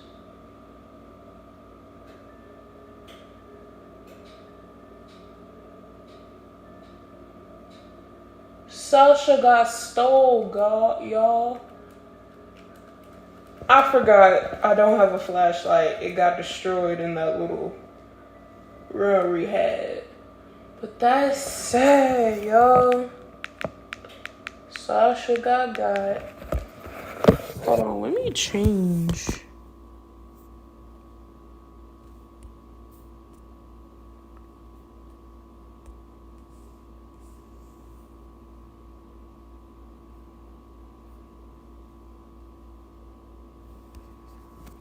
Sasha got stole, y'all. I forgot I don't have a flashlight. It got destroyed in that little run we had. But that's sad, y'all. Sasha got. Hold on, let me change.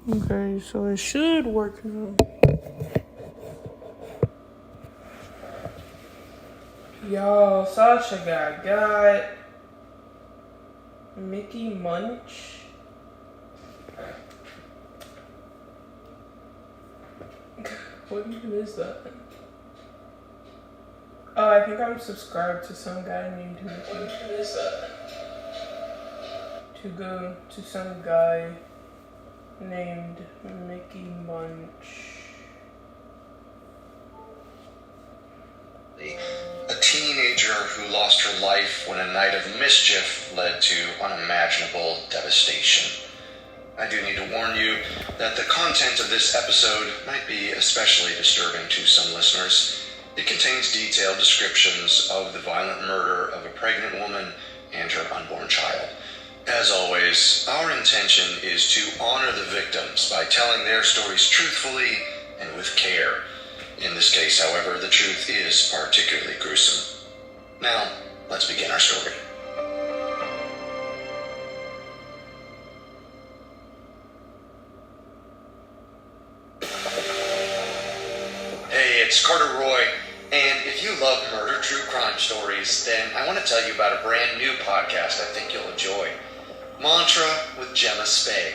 Okay, so it should work now. Y'all, Sasha got Mickey Munch. What even is that? Oh, I think I'm subscribed to some guy named Mickey. What even is that? To go to some guy named Mickey Munch. teenager who lost her life when a night of mischief led to unimaginable devastation. I do need to warn you that the content of this episode might be especially disturbing to some listeners. It contains detailed descriptions of the violent murder of a pregnant woman and her unborn child. As always, our intention is to honor the victims by telling their stories truthfully and with care. In this case, however, the truth is particularly gruesome. Now, let's begin our story. Hey, it's Carter Roy, and if you love murder true crime stories, then I want to tell you about a brand new podcast I think you'll enjoy. Mantra with Gemma Spey.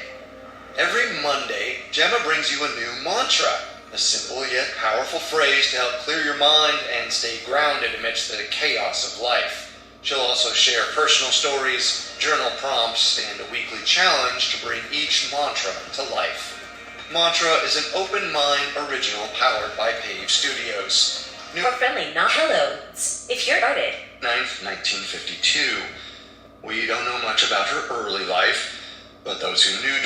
Every Monday, Gemma brings you a new mantra. A simple yet powerful phrase to help clear your mind and stay grounded amidst the chaos of life. She'll also share personal stories, journal prompts, and a weekly challenge to bring each mantra to life. Mantra is an open mind original powered by Pave Studios. New or friendly, not hello. If you're started. 9th, 1952. We don't know much about her early life, but those who knew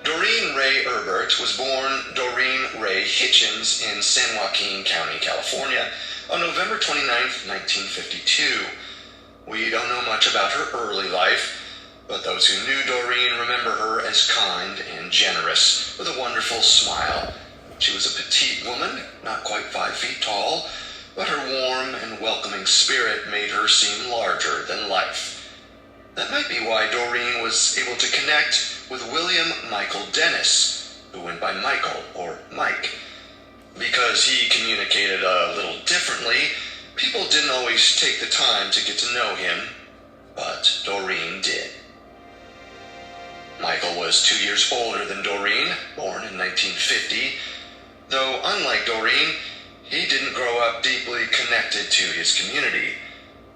Doreen Ray Herbert was born Doreen Ray Hitchens in San Joaquin County, California, on November 29, 1952. We don't know much about her early life, but those who knew Doreen remember her as kind and generous, with a wonderful smile. She was a petite woman, not quite 5 feet tall, but her warm and welcoming spirit made her seem larger than life. That might be why Doreen was able to connect with William Michael Dennis, who went by Michael or Mike. Because he communicated a little differently, people didn't always take the time to get to know him, but Doreen did. Michael was 2 years older than Doreen, born in 1950. Though unlike Doreen, he didn't grow up deeply connected to his community.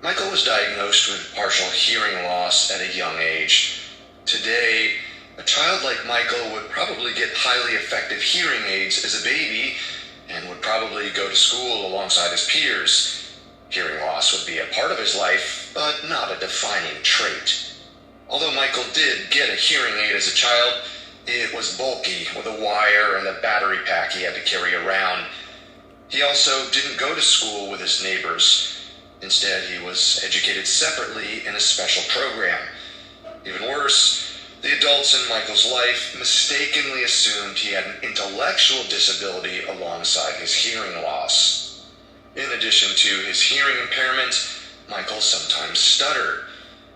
Michael was diagnosed with partial hearing loss at a young age. Today, a child like Michael would probably get highly effective hearing aids as a baby and would probably go to school alongside his peers. Hearing loss would be a part of his life, but not a defining trait. Although Michael did get a hearing aid as a child, it was bulky with a wire and a battery pack he had to carry around. He also didn't go to school with his neighbors. Instead, he was educated separately in a special program. Even worse, the adults in Michael's life mistakenly assumed he had an intellectual disability alongside his hearing loss. In addition to his hearing impairment, Michael sometimes stuttered.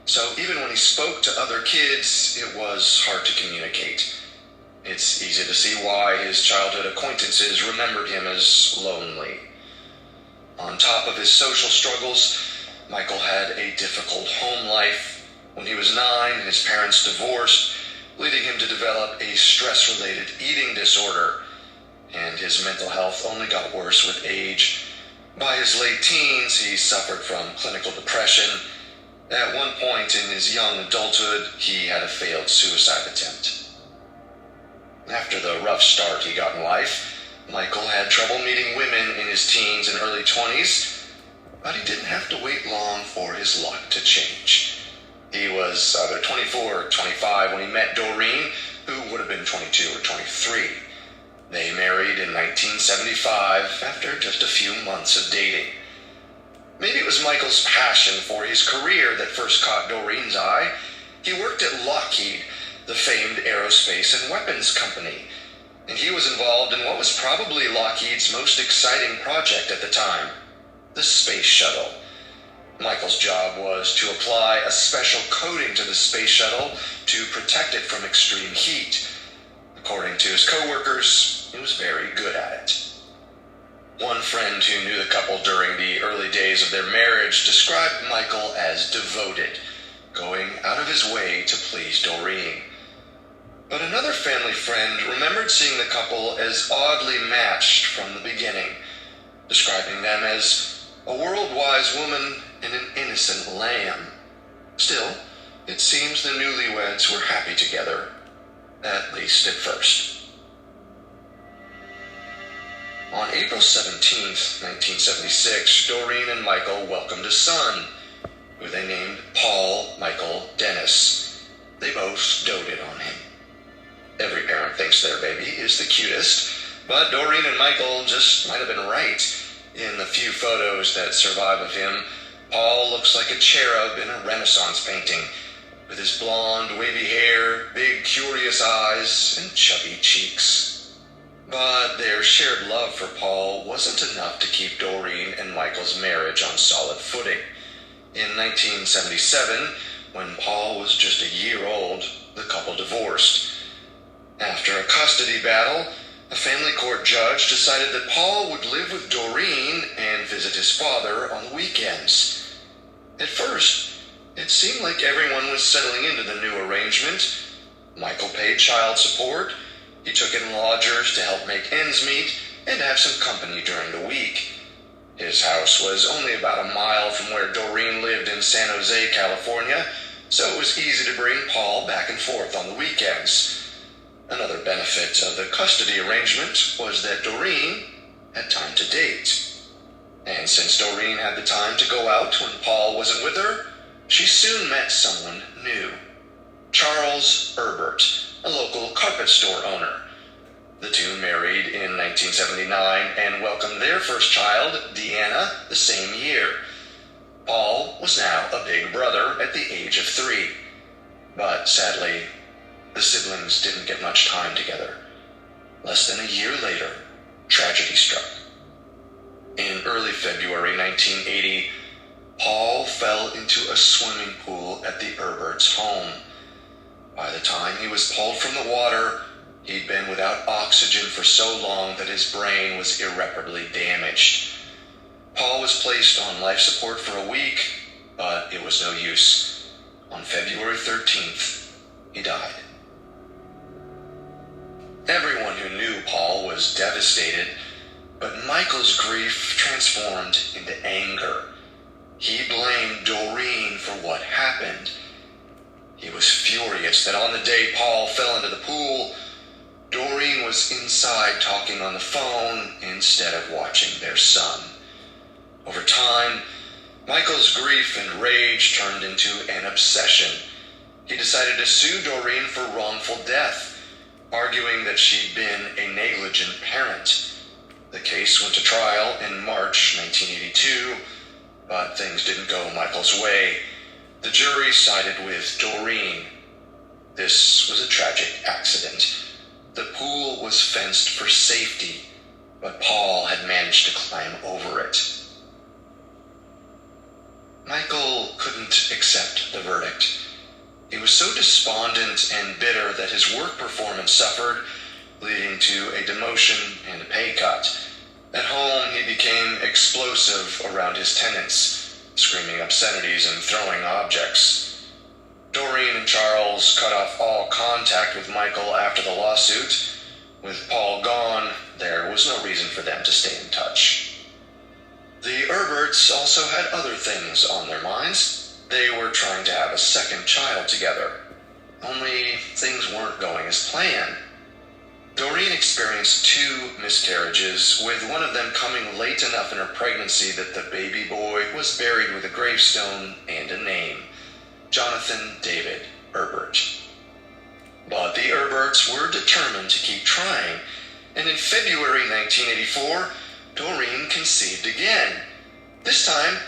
So even when he spoke to other kids, it was hard to communicate. It's easy to see why his childhood acquaintances remembered him as lonely. On top of his social struggles, Michael had a difficult home life. When he was 9, his parents divorced, leading him to develop a stress-related eating disorder, and his mental health only got worse with age. By his late teens, he suffered from clinical depression. At one point in his young adulthood, he had a failed suicide attempt. After the rough start he got in life, Michael had trouble meeting women in his teens and early 20s, but he didn't have to wait long for his luck to change. He was either 24 or 25 when he met Doreen, who would have been 22 or 23. They married in 1975 after just a few months of dating. Maybe it was Michael's passion for his career that first caught Doreen's eye. He worked at Lockheed, the famed aerospace and weapons company, and he was involved in what was probably Lockheed's most exciting project at the time, the Space Shuttle. Michael's job was to apply a special coating to the space shuttle to protect it from extreme heat. According to his co-workers, he was very good at it. One friend who knew the couple during the early days of their marriage described Michael as devoted, going out of his way to please Doreen. But another family friend remembered seeing the couple as oddly matched from the beginning, describing them as a world-wise woman and an innocent lamb. Still, it seems the newlyweds were happy together, at least at first. On April 17th, 1976, Doreen and Michael welcomed a son, who they named Paul Michael Dennis. They both doted on him. Every parent thinks their baby is the cutest, but Doreen and Michael just might have been right. In the few photos that survive of him, Paul looks like a cherub in a Renaissance painting, with his blonde, wavy hair, big, curious eyes, and chubby cheeks. But their shared love for Paul wasn't enough to keep Doreen and Michael's marriage on solid footing. In 1977, when Paul was just a year old, the couple divorced. After a custody battle, a family court judge decided that Paul would live with Doreen and visit his father on the weekends. At first, it seemed like everyone was settling into the new arrangement. Michael paid child support, he took in lodgers to help make ends meet, and have some company during the week. His house was only about a mile from where Doreen lived in San Jose, California, so it was easy to bring Paul back and forth on the weekends. Another benefit of the custody arrangement was that Doreen had time to date. And since Doreen had the time to go out when Paul wasn't with her, she soon met someone new. Charles Herbert, a local carpet store owner. The two married in 1979 and welcomed their first child, Deanna, the same year. Paul was now a big brother at the age of 3. But sadly, the siblings didn't get much time together. Less than a year later, tragedy struck. In early February 1980, Paul fell into a swimming pool at the Herberts' home. By the time he was pulled from the water, he'd been without oxygen for so long that his brain was irreparably damaged. Paul was placed on life support for a week, but it was no use. On February 13th, he died. Everyone who knew Paul was devastated, but Michael's grief transformed into anger. He blamed Doreen for what happened. He was furious that on the day Paul fell into the pool, Doreen was inside talking on the phone instead of watching their son. Over time, Michael's grief and rage turned into an obsession. He decided to sue Doreen for wrongful death, arguing that she'd been a negligent parent. The case went to trial in March 1982, but things didn't go Michael's way. The jury sided with Doreen. This was a tragic accident. The pool was fenced for safety, but Paul had managed to climb over it. Michael couldn't accept the verdict. He was so despondent and bitter that his work performance suffered, leading to a demotion and a pay cut. At home, he became explosive around his tenants, screaming obscenities and throwing objects. Doreen and Charles cut off all contact with Michael after the lawsuit. With Paul gone, there was no reason for them to stay in touch. The Herberts also had other things on their minds. They were trying to have a second child together. Only things weren't going as planned. Doreen experienced 2 miscarriages, with one of them coming late enough in her pregnancy that the baby boy was buried with a gravestone and a name, Jonathan David Herbert. But the Herberts were determined to keep trying, and in February 1984, Doreen conceived again. This time,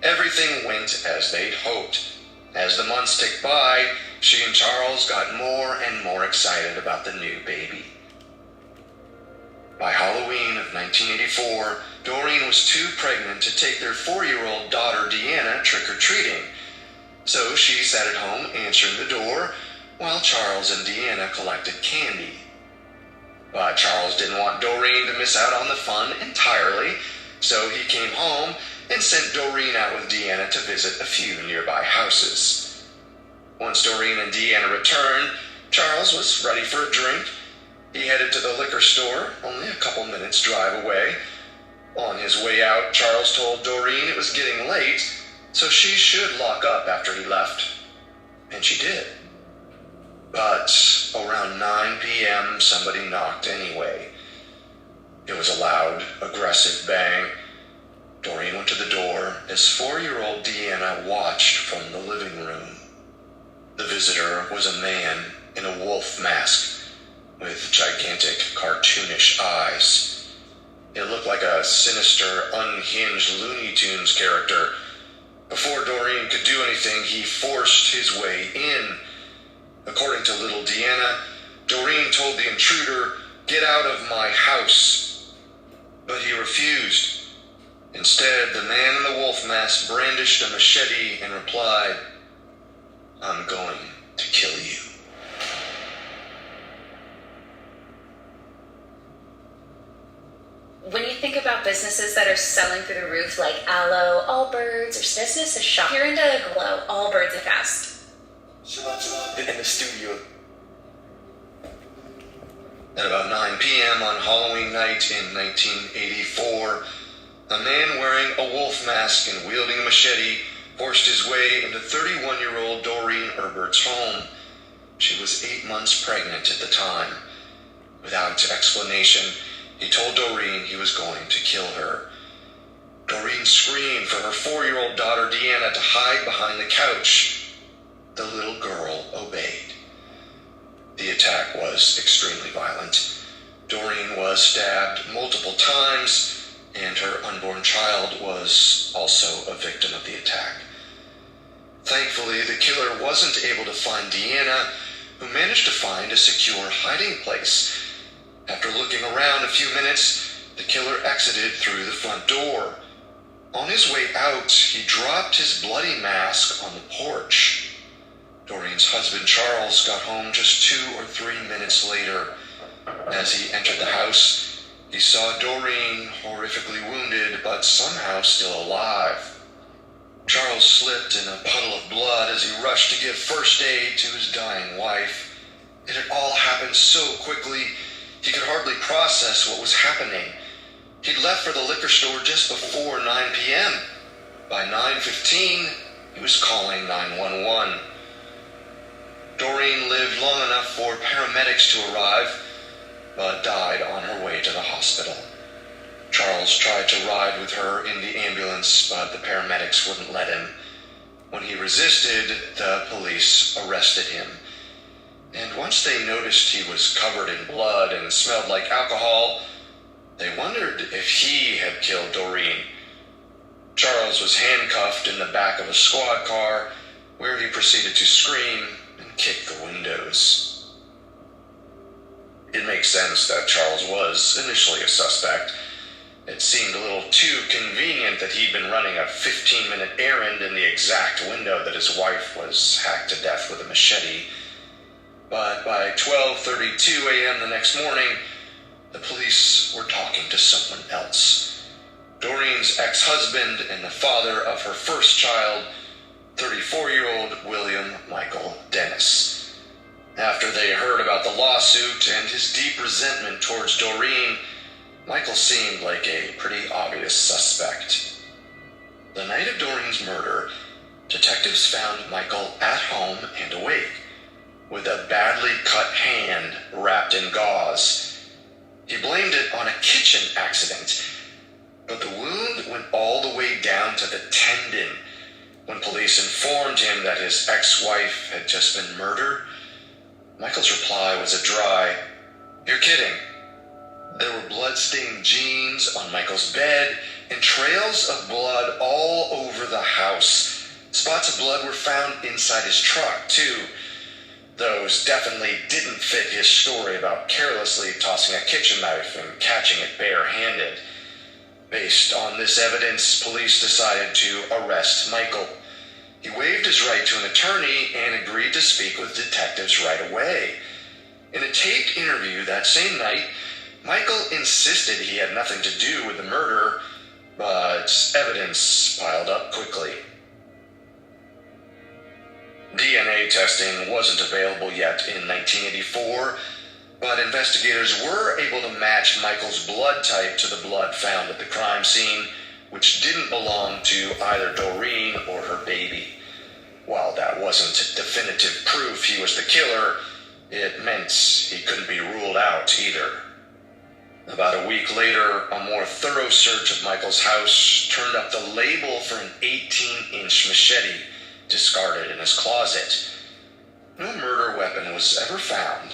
everything went as they'd hoped. As the months ticked by, she and Charles got more and more excited about the new baby. By Halloween of 1984, Doreen was too pregnant to take their 4-year-old daughter Deanna trick-or-treating. So she sat at home answering the door while Charles and Deanna collected candy. But Charles didn't want Doreen to miss out on the fun entirely, so he came home and sent Doreen out with Deanna to visit a few nearby houses. Once Doreen and Deanna returned, Charles was ready for a drink. He headed to the liquor store, only a couple minutes' drive away. On his way out, Charles told Doreen it was getting late, so she should lock up after he left. And she did. But around 9 p.m., somebody knocked anyway. It was a loud, aggressive bang. Doreen went to the door as 4-year-old Deanna watched from the living room. The visitor was a man in a wolf mask with gigantic, cartoonish eyes. It looked like a sinister, unhinged Looney Tunes character. Before Doreen could do anything, he forced his way in. According to little Deanna, Doreen told the intruder, "Get out of my house." But he refused. Instead, the man in the wolf mask brandished a machete and replied, "I'm going to kill you." When you think about businesses that are selling through the roof, like Aloe, Allbirds, or business is shop, you're into Glow, Allbirds and Fast. In the studio. At about 9 p.m. on Halloween night in 1984, a man wearing a wolf mask and wielding a machete forced his way into 31-year-old Doreen Herbert's home. She was 8 months pregnant at the time. Without explanation, he told Doreen he was going to kill her. Doreen screamed for her 4-year-old daughter Deanna to hide behind the couch. The little girl obeyed. The attack was extremely violent. Doreen was stabbed multiple times, and her unborn child was also a victim of the attack. Thankfully, the killer wasn't able to find Deanna, who managed to find a secure hiding place. After looking around a few minutes, the killer exited through the front door. On his way out, he dropped his bloody mask on the porch. Doreen's husband Charles got home just 2 or 3 minutes later. As he entered the house, he saw Doreen horrifically wounded, but somehow still alive. Charles slipped in a puddle of blood as he rushed to give first aid to his dying wife. It had all happened so quickly, he could hardly process what was happening. He'd left for the liquor store just before 9 p.m. By 9:15, he was calling 911. Doreen lived long enough for paramedics to arrive, but died on her way to the hospital. Charles tried to ride with her in the ambulance, but the paramedics wouldn't let him. When he resisted, the police arrested him. And once they noticed he was covered in blood and smelled like alcohol, they wondered if he had killed Doreen. Charles was handcuffed in the back of a squad car, where he proceeded to scream and kick the windows. It makes sense that Charles was initially a suspect. It seemed a little too convenient that he'd been running a 15-minute errand in the exact window that his wife was hacked to death with a machete. But by 12:32 a.m. the next morning, the police were talking to someone else. Doreen's ex-husband and the father of her first child, 34-year-old William Michael Dennis. After they heard about the lawsuit and his deep resentment towards Doreen, Michael seemed like a pretty obvious suspect. The night of Doreen's murder, detectives found Michael at home and awake, with a badly cut hand wrapped in gauze. He blamed it on a kitchen accident, but the wound went all the way down to the tendon. When police informed him that his ex-wife had just been murdered, Michael's reply was a dry, "You're kidding." There were blood-stained jeans on Michael's bed and trails of blood all over the house. Spots of blood were found inside his truck, too. Those definitely didn't fit his story about carelessly tossing a kitchen knife and catching it bare-handed. Based on this evidence, police decided to arrest Michael. He waived his right to an attorney and agreed to speak with detectives right away. In a taped interview that same night, Michael insisted he had nothing to do with the murder, but evidence piled up quickly. DNA testing wasn't available yet in 1984, but investigators were able to match Michael's blood type to the blood found at the crime scene, which didn't belong to either Doreen or her baby. While that wasn't definitive proof he was the killer, it meant he couldn't be ruled out either. About a week later, a more thorough search of Michael's house turned up the label for an 18-inch machete discarded in his closet. No murder weapon was ever found,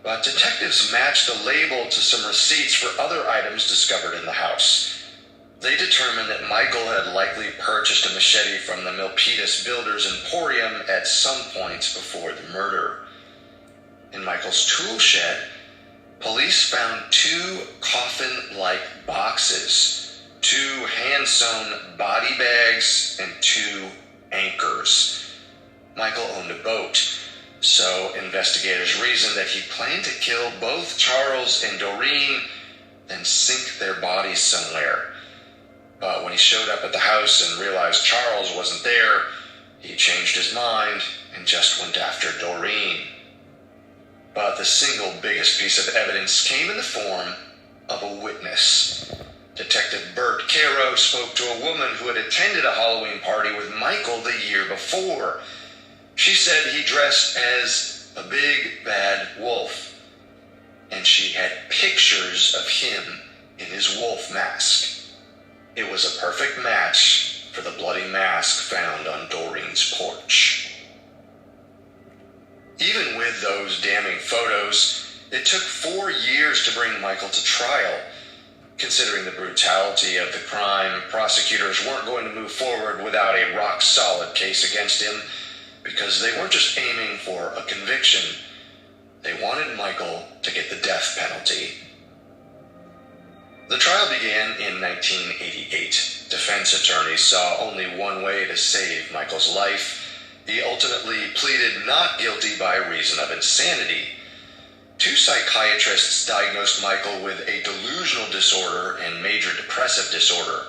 but detectives matched the label to some receipts for other items discovered in the house. They determined that Michael had likely purchased a machete from the Milpitas Builders Emporium at some point before the murder. In Michael's tool shed, police found 2 coffin-like boxes, 2 hand-sewn body bags, and 2 anchors. Michael owned a boat, so investigators reasoned that he planned to kill both Charles and Doreen, then sink their bodies somewhere. But when he showed up at the house and realized Charles wasn't there, he changed his mind and just went after Doreen. But the single biggest piece of evidence came in the form of a witness. Detective Bert Caro spoke to a woman who had attended a Halloween party with Michael the year before. She said he dressed as a big bad wolf, and she had pictures of him in his wolf mask. It was a perfect match for the bloody mask found on Doreen's porch. Even with those damning photos, it took 4 years to bring Michael to trial. Considering the brutality of the crime, prosecutors weren't going to move forward without a rock-solid case against him, because they weren't just aiming for a conviction. They wanted Michael to get the death penalty. The trial began in 1988. Defense attorneys saw only one way to save Michael's life. He ultimately pleaded not guilty by reason of insanity. 2 psychiatrists diagnosed Michael with a delusional disorder and major depressive disorder.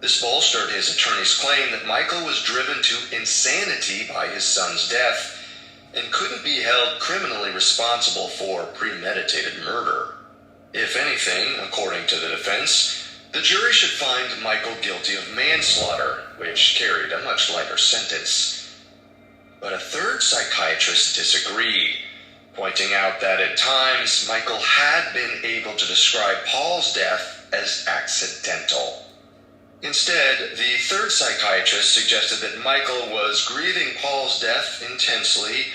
This bolstered his attorney's claim that Michael was driven to insanity by his son's death and couldn't be held criminally responsible for premeditated murder. If anything, according to the defense, the jury should find Michael guilty of manslaughter, which carried a much lighter sentence. But a 3rd psychiatrist disagreed, pointing out that at times Michael had been able to describe Paul's death as accidental. Instead, the 3rd psychiatrist suggested that Michael was grieving Paul's death intensely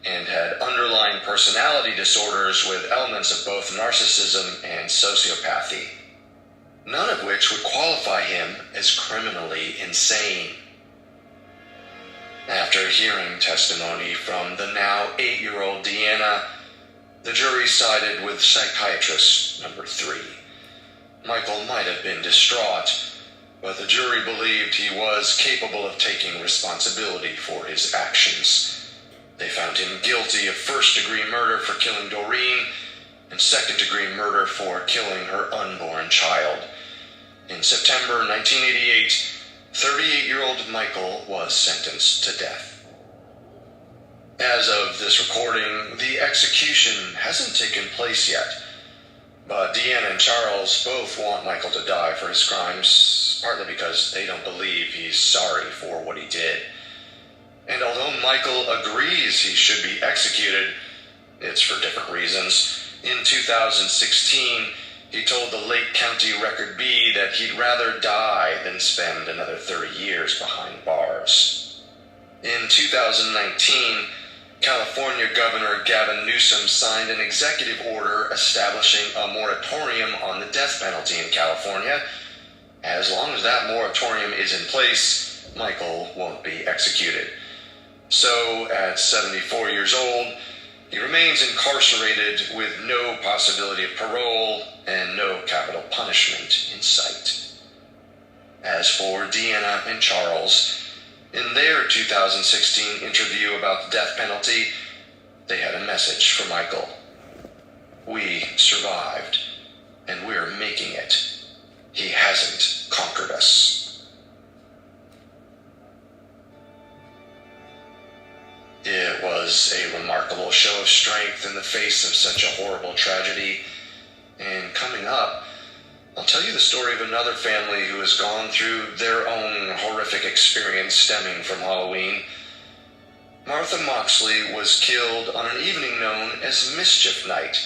and had underlying personality disorders with elements of both narcissism and sociopathy, none of which would qualify him as criminally insane. After hearing testimony from the now 8-year-old Deanna, the jury sided with psychiatrist number 3. Michael might have been distraught, but the jury believed he was capable of taking responsibility for his actions. They found him guilty of 1st-degree murder for killing Doreen and 2nd-degree murder for killing her unborn child. In September 1988, 38-year-old Michael was sentenced to death. As of this recording, the execution hasn't taken place yet, but Deanna and Charles both want Michael to die for his crimes, partly because they don't believe he's sorry for what he did. And although Michael agrees he should be executed, it's for different reasons. In 2016, he told the Lake County Record Bee that he'd rather die than spend another 30 years behind bars. In 2019, California Governor Gavin Newsom signed an executive order establishing a moratorium on the death penalty in California. As long as that moratorium is in place, Michael won't be executed. So, at 74 years old, he remains incarcerated with no possibility of parole and no capital punishment in sight. As for Deanna and Charles, in their 2016 interview about the death penalty, they had a message for Michael. "We survived, and we're making it. He hasn't conquered us." It was a remarkable show of strength in the face of such a horrible tragedy. And coming up, I'll tell you the story of another family who has gone through their own horrific experience stemming from Halloween. Martha Moxley was killed on an evening known as Mischief Night.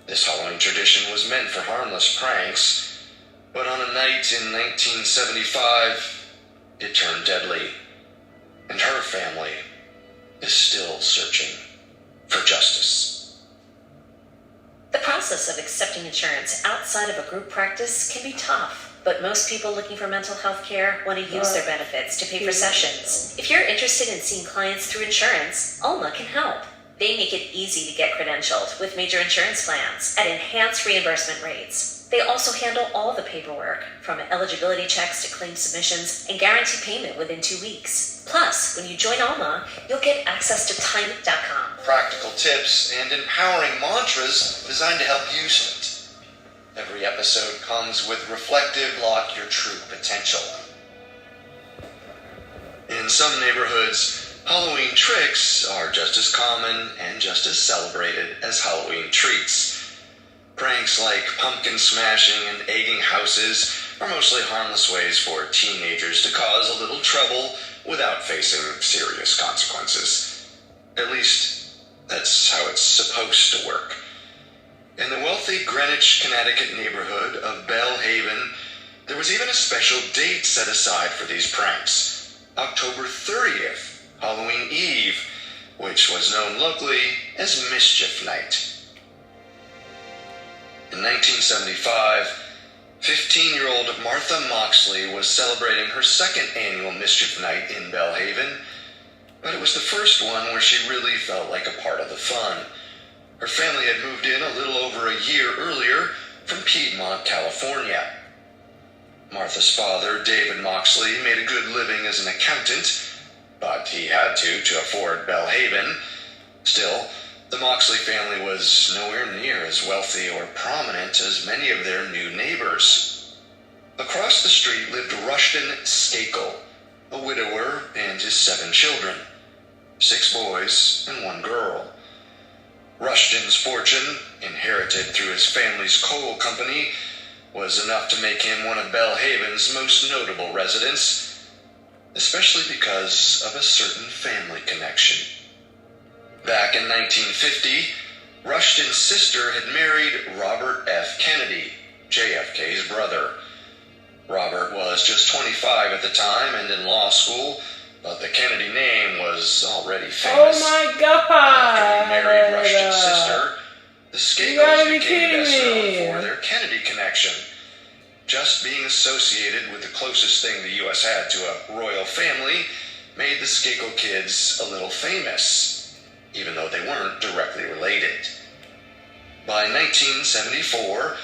This Halloween tradition was meant for harmless pranks, but on a night in 1975, it turned deadly, and her family is still searching for justice. The process of accepting insurance outside of a group practice can be tough, but most people looking for mental health care want to use their benefits to pay for sessions. If you're interested in seeing clients through insurance, Alma can help. They make it easy to get credentialed with major insurance plans at enhanced reimbursement rates. They also handle all the paperwork, from eligibility checks to claim submissions, and guarantee payment within 2 weeks. Plus, when you join Alma, you'll get access to Time.com. Practical tips and empowering mantras designed to help you suit. Every episode comes with reflective Lock Your True Potential. In some neighborhoods, Halloween tricks are just as common and just as celebrated as Halloween treats. Pranks like pumpkin smashing and egging houses are mostly harmless ways for teenagers to cause a little trouble without facing serious consequences. At least, that's how it's supposed to work. In the wealthy Greenwich, Connecticut neighborhood of Belle Haven, there was even a special date set aside for these pranks, October 30th. Halloween Eve, which was known locally as Mischief Night. In 1975, 15-year-old Martha Moxley was celebrating her second annual Mischief Night in Belle Haven, but it was the first one where she really felt like a part of the fun. Her family had moved in a little over a year earlier from Piedmont, California. Martha's father, David Moxley, made a good living as an accountant, but he had to afford Belle Haven. Still, the Moxley family was nowhere near as wealthy or prominent as many of their new neighbors. Across the street lived Rushton Skakel, a widower and his 7 children, 6 boys and 1 girl. Rushton's fortune, inherited through his family's coal company, was enough to make him one of Belle Haven's most notable residents, especially because of a certain family connection. Back in 1950, Rushton's sister had married Robert F. Kennedy, JFK's brother. Robert was just 25 at the time and in law school, but the Kennedy name was already famous. Oh my God! After he married Rushton's sister, the Skakels became best known for their Kennedy connection, just being associated with the closest thing the U.S. had to a royal family made the Skakel kids a little famous, even though they weren't directly related. By 1974,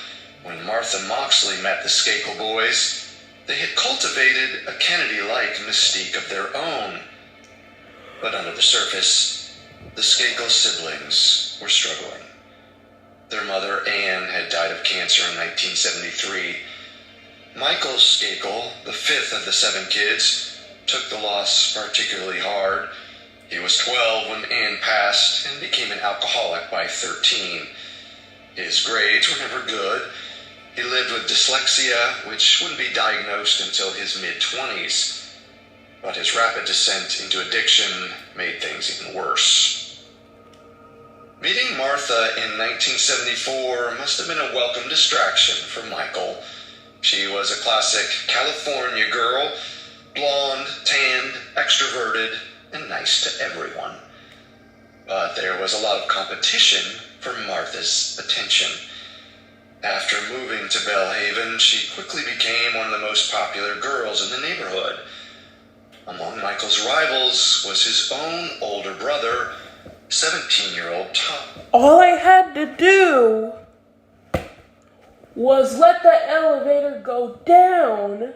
when Martha Moxley met the Skakel boys, they had cultivated a Kennedy-like mystique of their own. But under the surface, the Skakel siblings were struggling. Their mother, Anne, had died of cancer in 1973. Michael Skakel, the 5th of the 7 kids, took the loss particularly hard. He was 12 when Anne passed and became an alcoholic by 13. His grades were never good. He lived with dyslexia, which wouldn't be diagnosed until his mid-20s. But his rapid descent into addiction made things even worse. Meeting Martha in 1974 must have been a welcome distraction for Michael. She was a classic California girl, blonde, tanned, extroverted, and nice to everyone. But there was a lot of competition for Martha's attention. After moving to Belle Haven, she quickly became one of the most popular girls in the neighborhood. Among Michael's rivals was his own older brother, 17-year-old Tom. All I had to do was let the elevator go down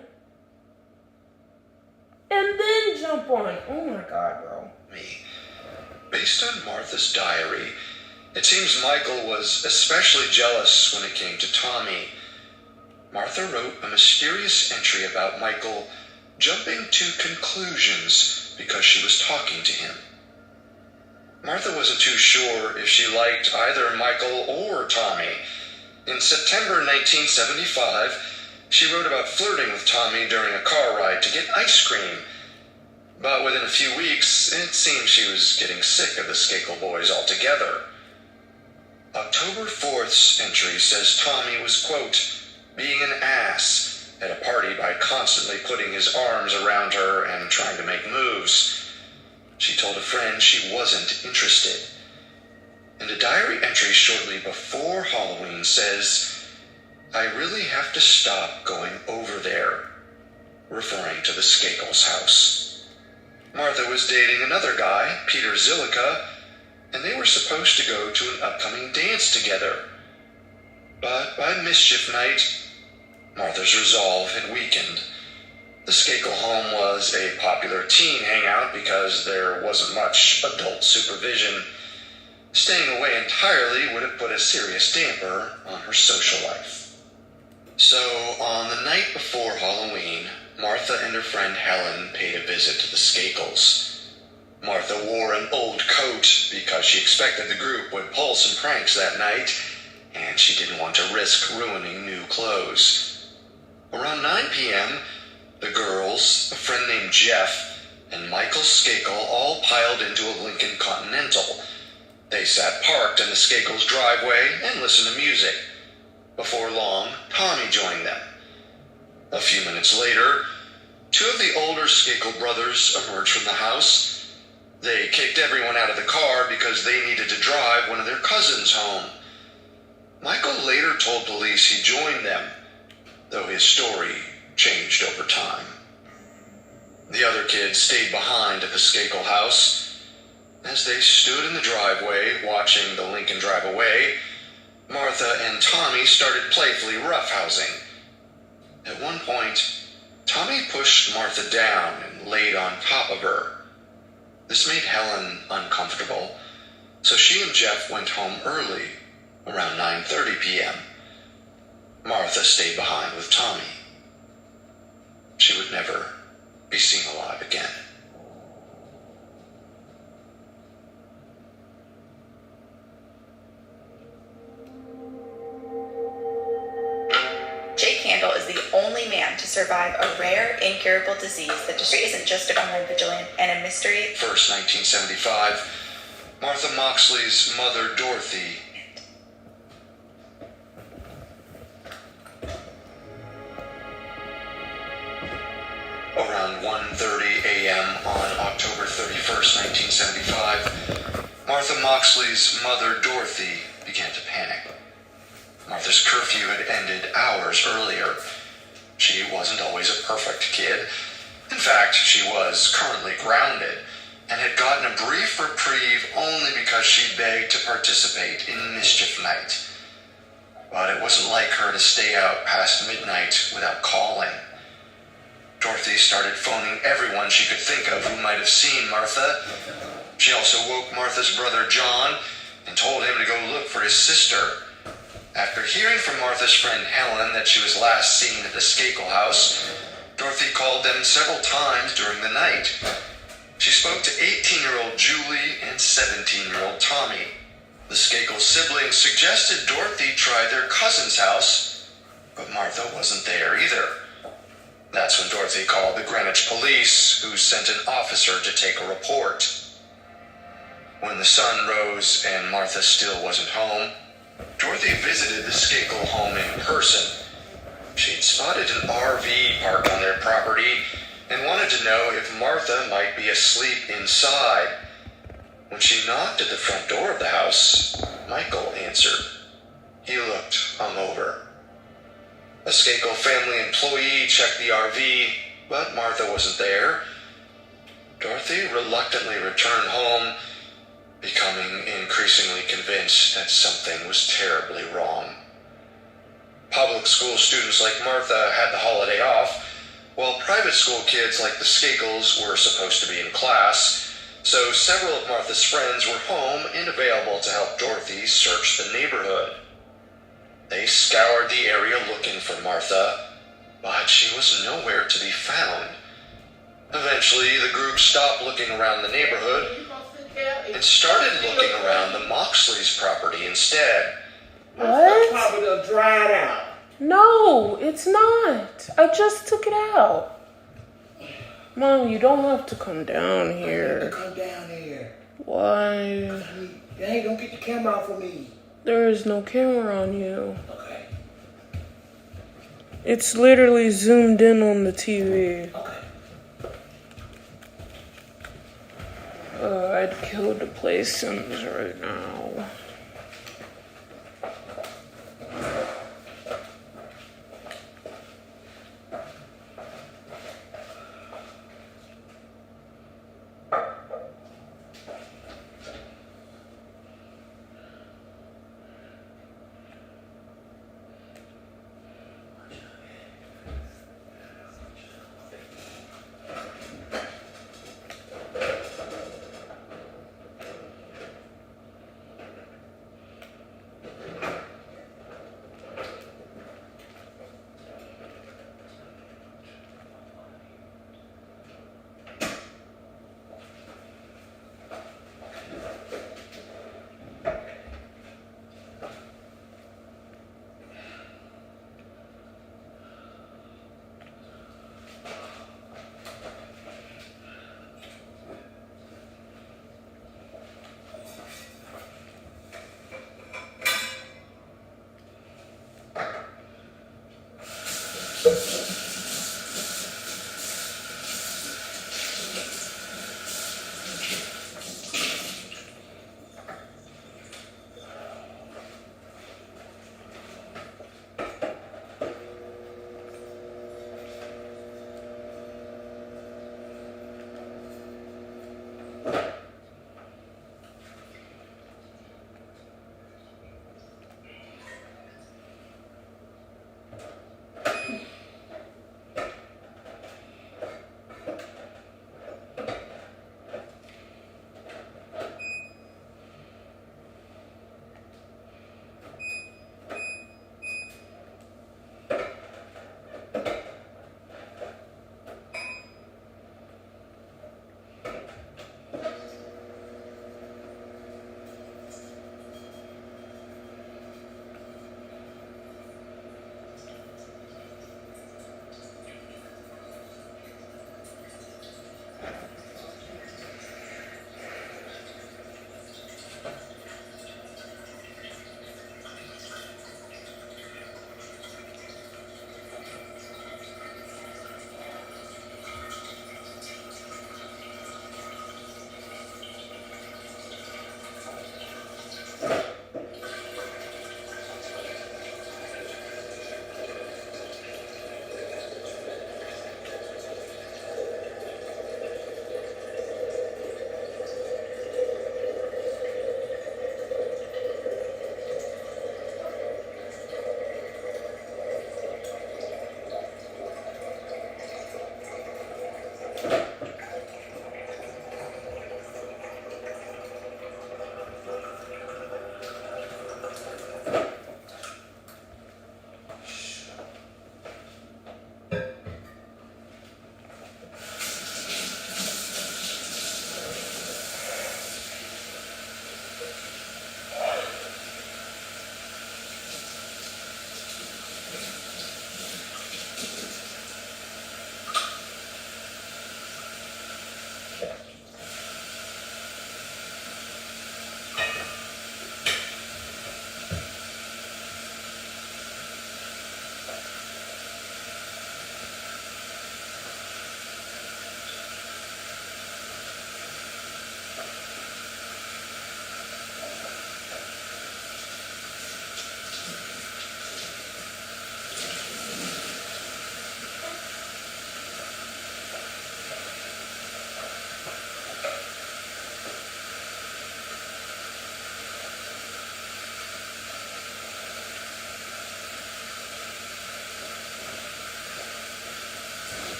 and then jump on. Oh my God, bro. Based on Martha's diary, it seems Michael was especially jealous when it came to Tommy. Martha wrote a mysterious entry about Michael jumping to conclusions because she was talking to him. Martha wasn't too sure if she liked either Michael or Tommy. In September 1975, she wrote about flirting with Tommy during a car ride to get ice cream. But within a few weeks, it seemed she was getting sick of the Skakel boys altogether. October 4th's entry says Tommy was, quote, being an ass at a party by constantly putting his arms around her and trying to make moves. She told a friend she wasn't interested. And a diary entry shortly before Halloween says, I really have to stop going over there, referring to the Skakels house. Martha was dating another guy, Peter Zillica, and they were supposed to go to an upcoming dance together. But by mischief night, Martha's resolve had weakened. The Skakel home was a popular teen hangout because there wasn't much adult supervision. Staying away entirely would have put a serious damper on her social life. So, on the night before Halloween, Martha and her friend Helen paid a visit to the Skakels. Martha wore an old coat because she expected the group would pull some pranks that night, and she didn't want to risk ruining new clothes. Around 9 p.m., the girls, a friend named Jeff, and Michael Skakel all piled into a Lincoln Continental. They sat parked in the Skakels' driveway and listened to music. Before long, Tommy joined them. A few minutes later, two of the older Skakel brothers emerged from the house. They kicked everyone out of the car because they needed to drive one of their cousins home. Michael later told police he joined them, though his story changed over time. The other kids stayed behind at the Skakel house. As they stood in the driveway watching the Lincoln drive away, Martha and Tommy started playfully roughhousing. At one point, Tommy pushed Martha down and laid on top of her. This made Helen uncomfortable, so she and Jeff went home early, around 9:30 p.m. Martha stayed behind with Tommy. She would never be seen alive again. Jake Handel is the only man to survive a rare, incurable disease that just isn't just a online vigilante and a mystery. First, 1975, Martha Moxley's mother, Dorothy, around 1:30 a.m. on October 31st, 1975, Martha Moxley's mother, Dorothy, began to panic. Martha's curfew had ended hours earlier. She wasn't always a perfect kid. In fact, she was currently grounded and had gotten a brief reprieve only because she begged to participate in Mischief Night. But it wasn't like her to stay out past midnight without calling. Dorothy started phoning everyone she could think of who might have seen Martha. She also woke Martha's brother John and told him to go look for his sister. After hearing from Martha's friend Helen that she was last seen at the Skakel house, Dorothy called them several times during the night. She spoke to 18-year-old Julie and 17-year-old Tommy. The Skakel siblings suggested Dorothy try their cousin's house, but Martha wasn't there either. That's when Dorothy called the Greenwich police, who sent an officer to take a report. When the sun rose and Martha still wasn't home, Dorothy visited the Skakel home in person. She'd spotted an RV parked on their property and wanted to know if Martha might be asleep inside. When she knocked at the front door of the house, Michael answered. He looked hungover. A Skakel family employee checked the RV, but Martha wasn't there. Dorothy reluctantly returned home, becoming increasingly convinced that something was terribly wrong. Public school students like Martha had the holiday off, while private school kids like the Skakels were supposed to be in class, so several of Martha's friends were home and available to help Dorothy search the neighborhood. They scoured the area looking for Martha, but she was nowhere to be found. Eventually, the group stopped looking around the neighborhood and started looking around the Moxley's property instead. What? Probably done dried out. No, it's not. I just took it out. Mom, you don't have to come down here. Come down here. Why? Hey, don't get the camera off of me. There is no camera on you. Okay. It's literally zoomed in on the TV. Okay. I'd kill to play Sims right now.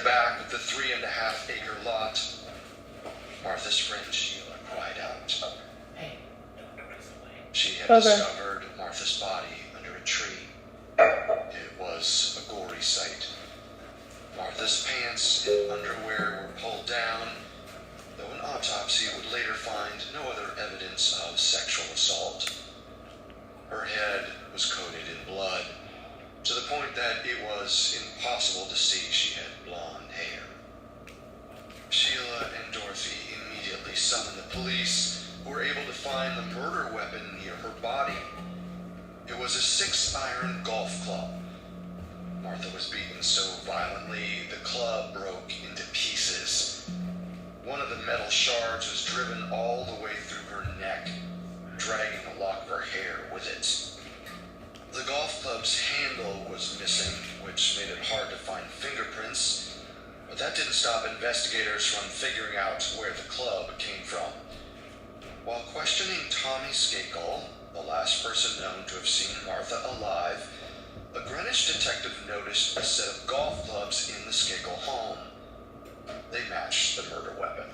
back of the 3.5-acre lot, Martha's friend Sheila cried out. Hey, don't throw this away. She had Okay. discovered Martha's body under a tree. It was a gory sight. Martha's pants and underwear were pulled down, though an autopsy would later find no other evidence of sexual assault. Her head was coated in blood, to the point that it was impossible to see she had blonde hair. Sheila and Dorothy immediately summoned the police, who were able to find the murder weapon near her body. It was a 6-iron golf club. Martha was beaten so violently, the club broke into pieces. One of the metal shards was driven all the way through her neck, dragging a lock of her hair with it. The golf club's handle was missing, which made it hard to find fingerprints, but that didn't stop investigators from figuring out where the club came from. While questioning Tommy Skakel, the last person known to have seen Martha alive, a Greenwich detective noticed a set of golf clubs in the Skakel home. They matched the murder weapon.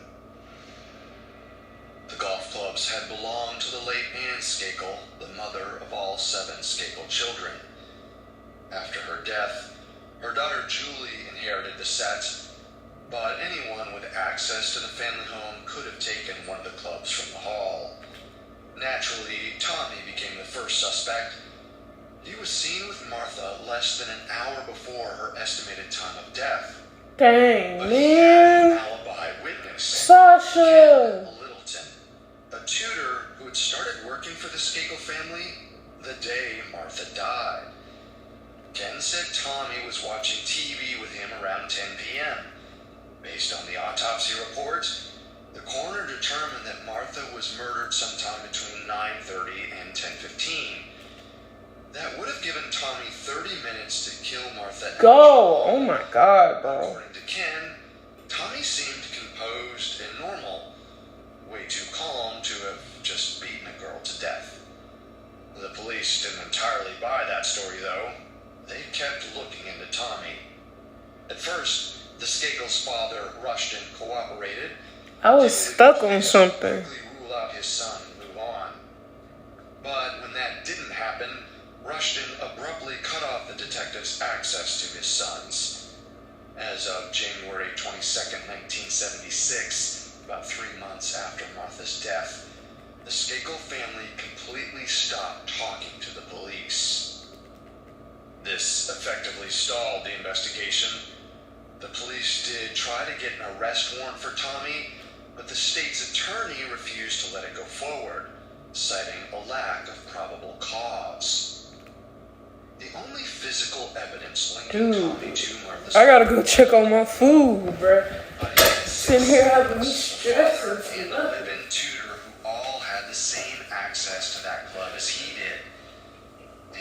The golf clubs had belonged to the late Anne Skakel, the mother of all 7 Skakel children. After her death, her daughter Julie inherited the set, but anyone with access to the family home could have taken one of the clubs from the hall. Naturally, Tommy became the first suspect. He was seen with Martha less than an hour before her estimated time of death. Dang, But he had an man. alibi witness. Sasha. Ken Littleton, a tutor who had started working for the Skakel family the day Martha died. Ken said Tommy was watching TV with him around 10 p.m. Based on the autopsy report, the coroner determined that Martha was murdered sometime between 9:30 and 10:15. That would have given Tommy 30 minutes to kill Martha. Go. Oh my God, bro. According to Ken, Tommy seemed composed and normal, way too calm to have just beaten a girl to death. The police didn't entirely buy that story, though. They kept looking into Tommy. At first, the Skakel's father rushed and cooperated. I was stuck on something. Quickly rule out his son and move on. But when that didn't happen, Rushton abruptly cut off the detective's access to his sons. As of January 22nd, 1976, about 3 months after Martha's death, the Skakel family completely stopped talking to the police. This effectively stalled the investigation. The police did try to get an arrest warrant for Tommy, but the state's attorney refused to let it go forward, citing a lack of probable cause. The only physical evidence linking Dude, Tommy to Martha's I gotta go check on my food, bruh. body Sitting here having me father stressed. and a live-in tutor who all had the same access to that club as he did.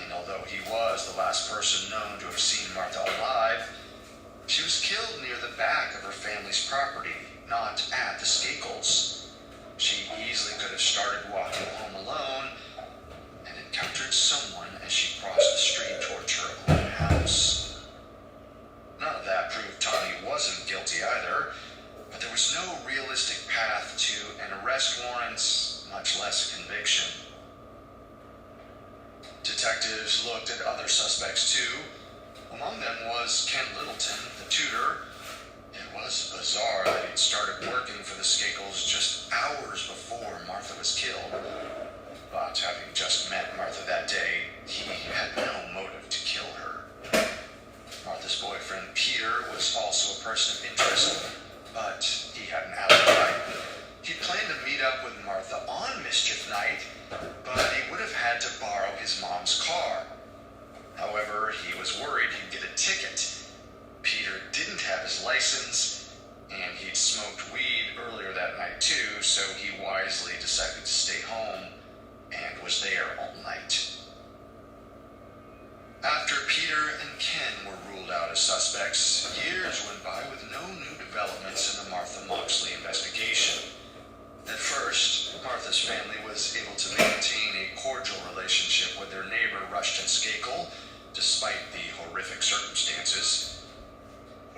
And although he was the last person known to have seen Martha alive, she was killed near the back of her family's property, not at the Skakels. She easily could have started walking home alone and encountered someone as she crossed the street towards her own house. None of that proved Tommy wasn't guilty either, but there was no realistic path to an arrest warrant, much less a conviction. Detectives looked at other suspects too. Among them was Ken Littleton, the tutor. It was bizarre that he'd started working for the Skakels just hours before Martha was killed. But having just met Martha that day, he had no motive to kill her. Martha's boyfriend Peter was also a person of interest, but he had an alibi. He planned to meet up with Martha on Mischief Night, but he would have had to borrow his mom's car. However, he was worried he'd get a ticket. Peter didn't have his license, and he'd smoked weed earlier that night too, so he wisely decided to stay home and was there all night. After Peter and Ken were ruled out as suspects, years went by with no new developments in the Martha Moxley investigation. At first, Martha's family was able to maintain a cordial relationship with their neighbor Rushton Skakel, despite the horrific circumstances.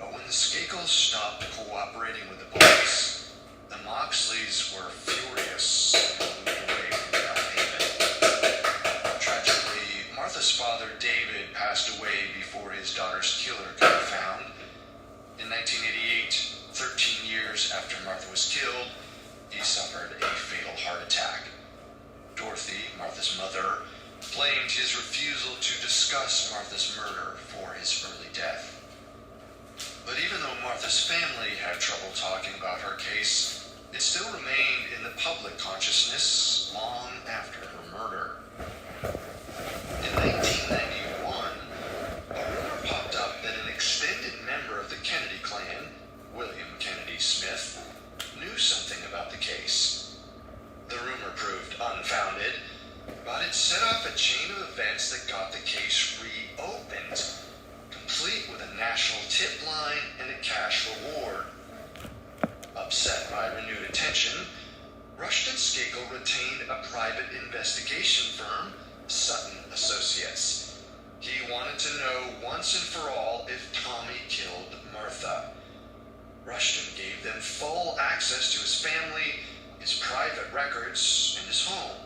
But when the Skakels stopped cooperating with the police, the Moxleys were furious and moved away from Belhaven. Tragically, Martha's father, David, passed away before his daughter's killer could be found. In 1988, 13 years after Martha was killed, he suffered a fatal heart attack. Dorothy, Martha's mother, blamed his refusal to discuss Martha's murder for his early death. But even though Martha's family had trouble talking about her case, it still remained in the public consciousness long after her murder. In 1991, a rumor popped up that an extended member of the Kennedy clan, William Kennedy Smith, knew something about the case. The rumor proved unfounded, but it set off a chain of events that got the case reopened, complete with a national tip line and a cash reward. Upset by renewed attention, Rushton Skakel retained a private investigation firm, Sutton Associates. He wanted to know once and for all if Tommy killed Martha. Rushton gave them full access to his family, his private records, and his home.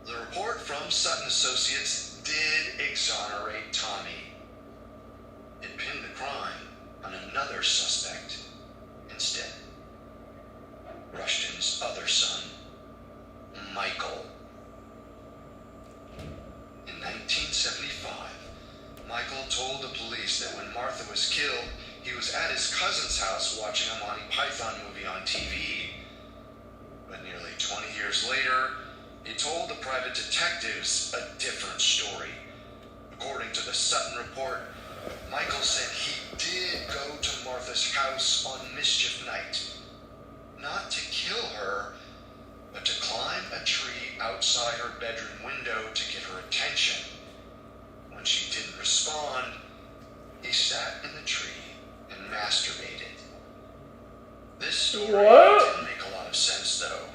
The report from Sutton Associates did exonerate Tommy. It pinned the crime on another suspect instead. Rushton's other son, Michael. In 1975, Michael told the police that when Martha was killed, he was at his cousin's house watching a Monty Python movie on TV. But nearly 20 years later, he told the private detectives a different story. According to the Sutton report, Michael said he did go to Martha's house on mischief night. Not to kill her, but to climb a tree outside her bedroom window to get her attention. When she didn't respond, he sat in the tree and masturbated. This story didn't make a lot of sense, though.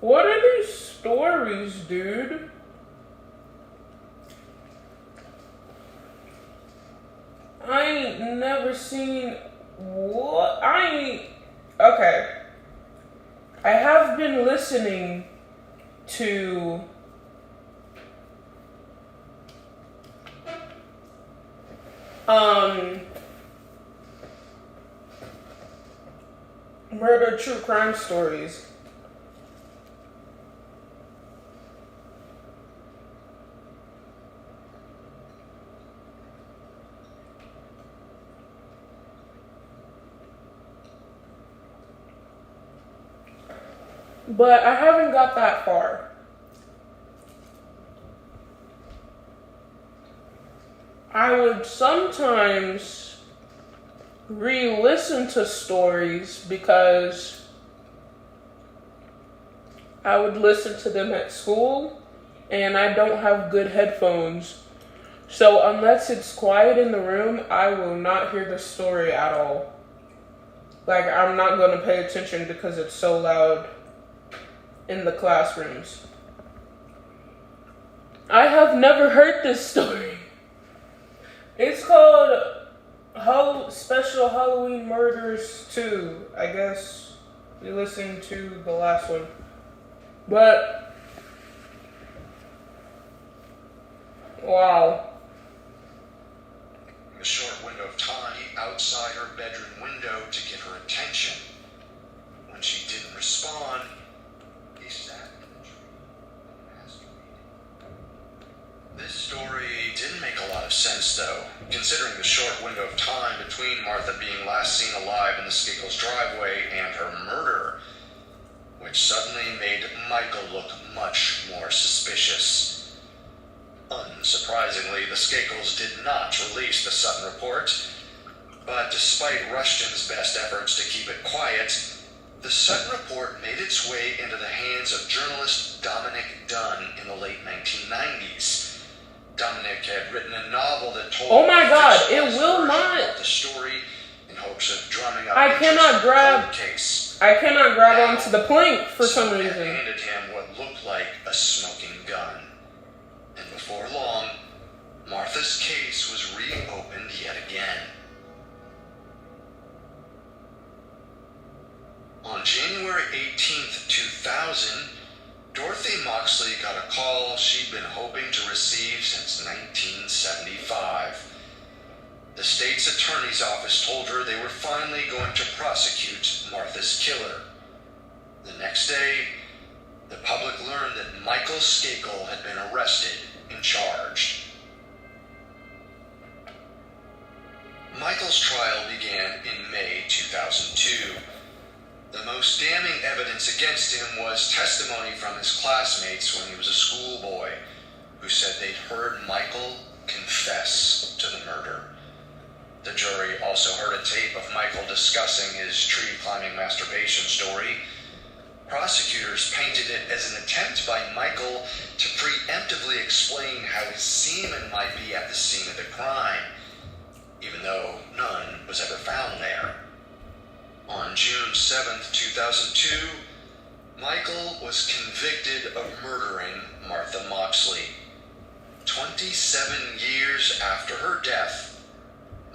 What are these stories, dude? I ain't never seen what okay. I have been listening to murder true crime stories. But I haven't got that far. I would sometimes re-listen to stories because I would listen to them at school and I don't have good headphones. So unless it's quiet in the room, I will not hear the story at all. Like, I'm not going to pay attention because it's so loud in the classrooms. I have never heard this story. It's called Special Halloween Murders 2. I guess we listened to the last one. But, wow. A short window of time outside her bedroom window to get her attention. When she didn't respond, he sat in the tree and masturbated. This story didn't make a lot of sense, though, considering the short window of time between Martha being last seen alive in the Skakels' driveway and her murder, which suddenly made Michael look much more suspicious. Unsurprisingly, the Skakels did not release the Sutton report, but despite Rushton's best efforts to keep it quiet, the Sutton report made its way into the hands of journalist Dominic Dunn in the late 1990s. Dominic had written a novel that told it will not. the story in hopes of drumming up I cannot grab the case. I cannot grab onto the plank for some someone reason. handed him what looked like a smoking gun. And before long, Martha's case was reopened yet again. On January 18th, 2000, Dorothy Moxley got a call she'd been hoping to receive since 1975. The state's attorney's office told her they were finally going to prosecute Martha's killer. The next day, the public learned that Michael Skakel had been arrested and charged. Michael's trial began in May 2002. The most damning evidence against him was testimony from his classmates when he was a schoolboy, who said they'd heard Michael confess to the murder. The jury also heard a tape of Michael discussing his tree-climbing masturbation story. Prosecutors painted it as an attempt by Michael to preemptively explain how his semen might be at the scene of the crime, even though none was ever found there. On June 7th, 2002, Michael was convicted of murdering Martha Moxley. 27 years after her death,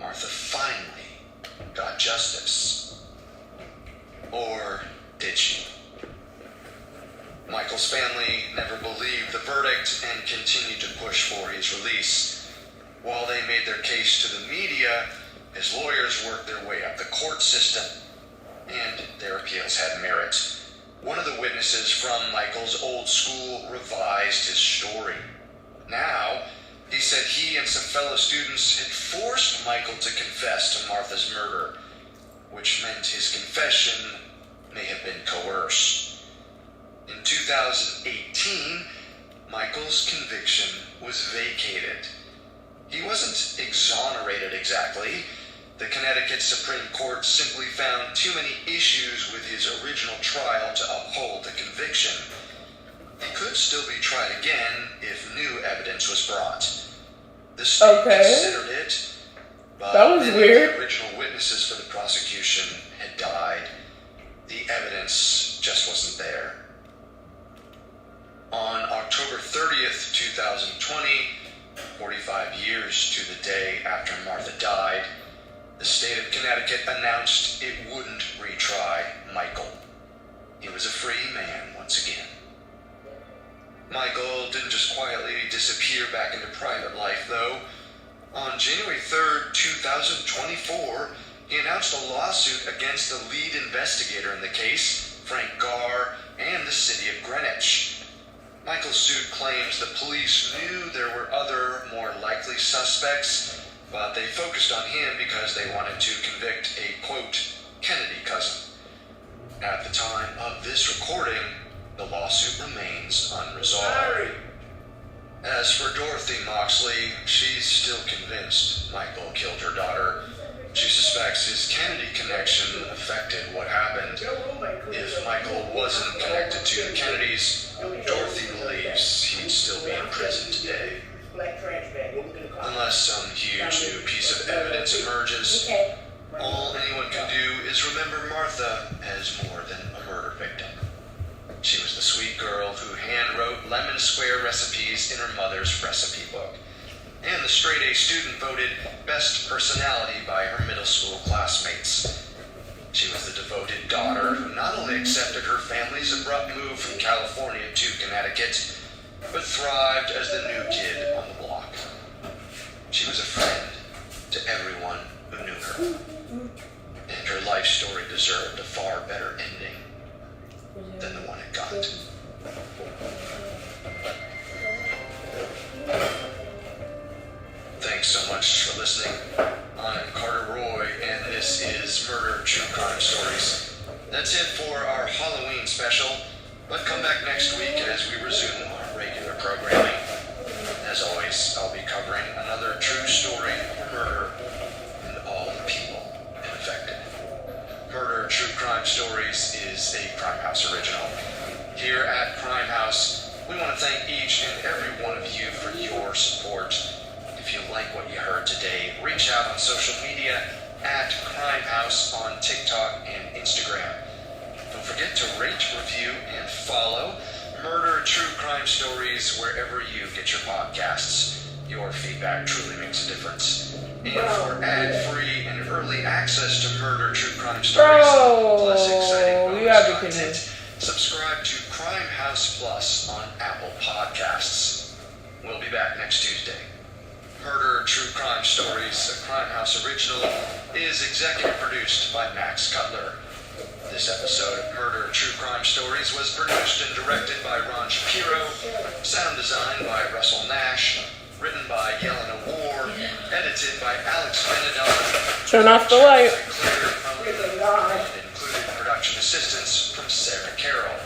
Martha finally got justice. Or did she? Michael's family never believed the verdict and continued to push for his release. While they made their case to the media, his lawyers worked their way up the court system, and their appeals had merit. One of the witnesses from Michael's old school revised his story. Now, he said he and some fellow students had forced Michael to confess to Martha's murder, which meant his confession may have been coerced. In 2018, Michael's conviction was vacated. He wasn't exonerated exactly. The Connecticut Supreme Court simply found too many issues with his original trial to uphold the conviction. He could still be tried again if new evidence was brought. The state considered it, but that was many weird. of the original witnesses for the prosecution had died. The evidence just wasn't there. On October 30th, 2020, 45 years to the day after Martha died, the state of Connecticut announced it wouldn't retry Michael. He was a free man once again. Michael didn't just quietly disappear back into private life, though. On January 3rd, 2024, he announced a lawsuit against the lead investigator in the case, Frank Garr, and the city of Greenwich. Michael's suit claims the police knew there were other, more likely suspects, but they focused on him because they wanted to convict a, quote, Kennedy cousin. At the time of this recording, the lawsuit remains unresolved. As for Dorothy Moxley, she's still convinced Michael killed her daughter. She suspects his Kennedy connection affected what happened. If Michael wasn't connected to the Kennedys, Dorothy believes he'd still be in prison today. Unless some huge new piece of evidence emerges, all anyone can do is remember Martha as more than a murder victim. She was the sweet girl who hand-wrote lemon square recipes in her mother's recipe book, and the straight-A student voted best personality by her middle school classmates. She was the devoted daughter who not only accepted her family's abrupt move from California to Connecticut, but thrived as the new kid on the block. She was a friend to everyone who knew her, and her life story deserved a far better ending than the one it got. Thanks so much for listening. I'm Carter Roy, and this is Murder True Crime Stories. That's it for our Halloween special, but come back next week as we resume our regular programming. As always, I'll be covering another true story of murder and all the people it affected. Murder True Crime Stories is a Crime House original. Here at Crime House, we want to thank each and every one of you for your support. If you like what you heard today, reach out on social media at Crime House on TikTok and Instagram. forget to rate, review, and follow Murder True Crime Stories wherever you get your podcasts. Your feedback truly makes a difference. And for ad-free and early access to Murder True Crime Stories, plus exciting we gotta bonus continue. content, subscribe to Crime House Plus on Apple Podcasts. We'll be back next Tuesday. Murder True Crime Stories, a Crime House original, is executive produced by Max Cutler. This episode of Murder True Crime Stories was produced and directed by Ron Shapiro, sound design by Russell Nash, written by Yelena Ward, edited by Alex Benedon. Turn off the light. And included production assistance from Sarah Carroll.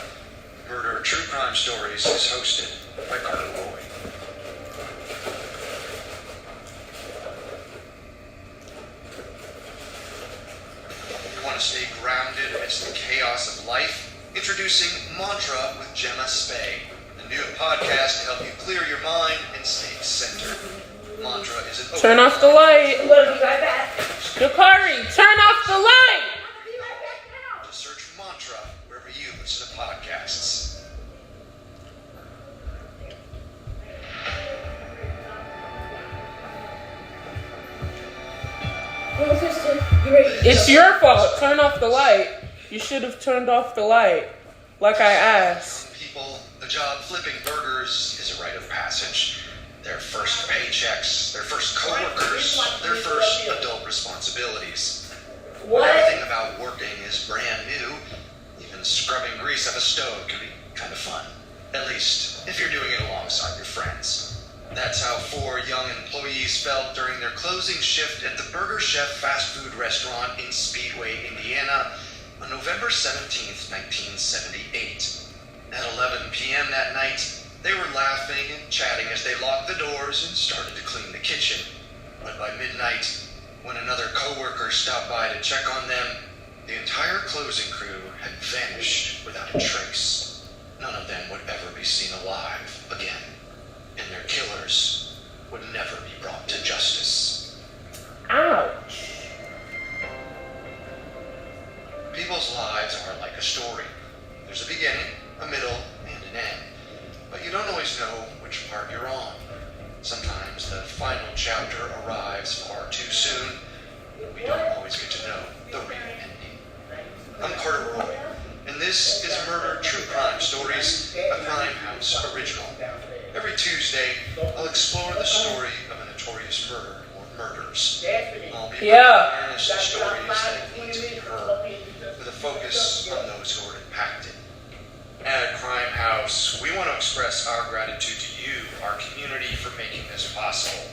Murder True Crime Stories is hosted by Carter Roy. Want to stay grounded amidst the chaos of life? Introducing Mantra with Gemma Spey, a new podcast to help you clear your mind and stay centered. Mantra is an Turn off the light. I'm gonna be right back. Dakari, turn off the light. I'll be right back now. Just search Mantra wherever you listen to podcasts. Well, sister, you ready? It's your fault. Turn off the light. You should have turned off the light, like I asked. Some people, the job flipping burgers is a rite of passage. Their first paychecks, their first coworkers, their first adult responsibilities. What? Everything about working is brand new. Even scrubbing grease off a stove can be kind of fun. At least, if you're doing it alongside your friends. That's how 4 young employees felt during their closing shift at the Burger Chef fast food restaurant in Speedway, Indiana, on November 17th, 1978. At 11 p.m. that night, they were laughing and chatting as they locked the doors and started to clean the kitchen. But by midnight, when another coworker stopped by to check on them, the entire closing crew had vanished without a trace. None of them would ever be seen alive again, and their killers would never be brought to justice. Ouch. People's lives are like a story. There's a beginning, a middle, and an end. But you don't always know which part you're on. Sometimes the final chapter arrives far too soon. We don't always get to know the real ending. I'm Carter Roy, and this is Murder True Crime Stories, a Crime House original. Every Tuesday, I'll explore the story of a notorious murder or murders. I'll be bringing awareness to stories that need to be heard, with a focus on those who are impacted. At Crime House, we want to express our gratitude to you, our community, for making this possible.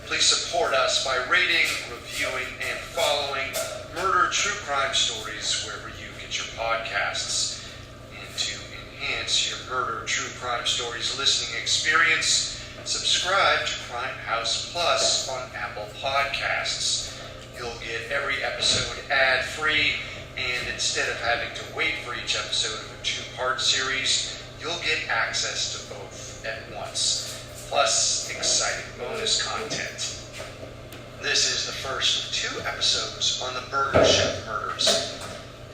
Please support us by rating, reviewing, and following Murder True Crime Stories wherever you get your podcasts. And to enhance your Murder True Crime Stories listening experience, subscribe to Crime House Plus on Apple Podcasts. You'll get every episode ad-free, and instead of having to wait for each episode of a 2-part series, you'll get access to both at once, plus exciting bonus content. This is the first of 2 episodes on the Burger Chef murders,